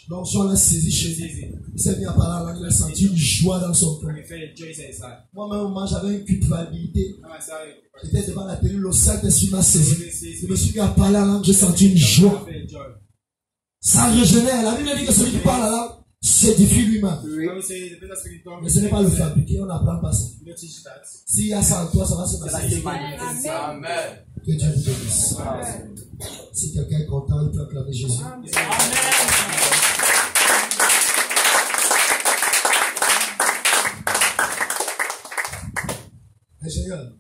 Donc, si on l'a saisi chez lui, il s'est mis à parler à langue. Il a senti une joie dans son cœur. Moi-même, j'avais une culpabilité. J'étais devant la télé, le Saint-Esprit m'a saisi. Je me suis mis à parler à langue, j'ai senti une joie. Ça régénère. La Bible dit que celui qui parle à langue s'édifie lui-même. Mais ce n'est pas le fabriquer, on n'apprend pas ça. S'il y a ça en toi, ça va se passer. Amen. Que Dieu vous bénisse. Si quelqu'un est content, il peut acclamer Jésus. Ingénieur.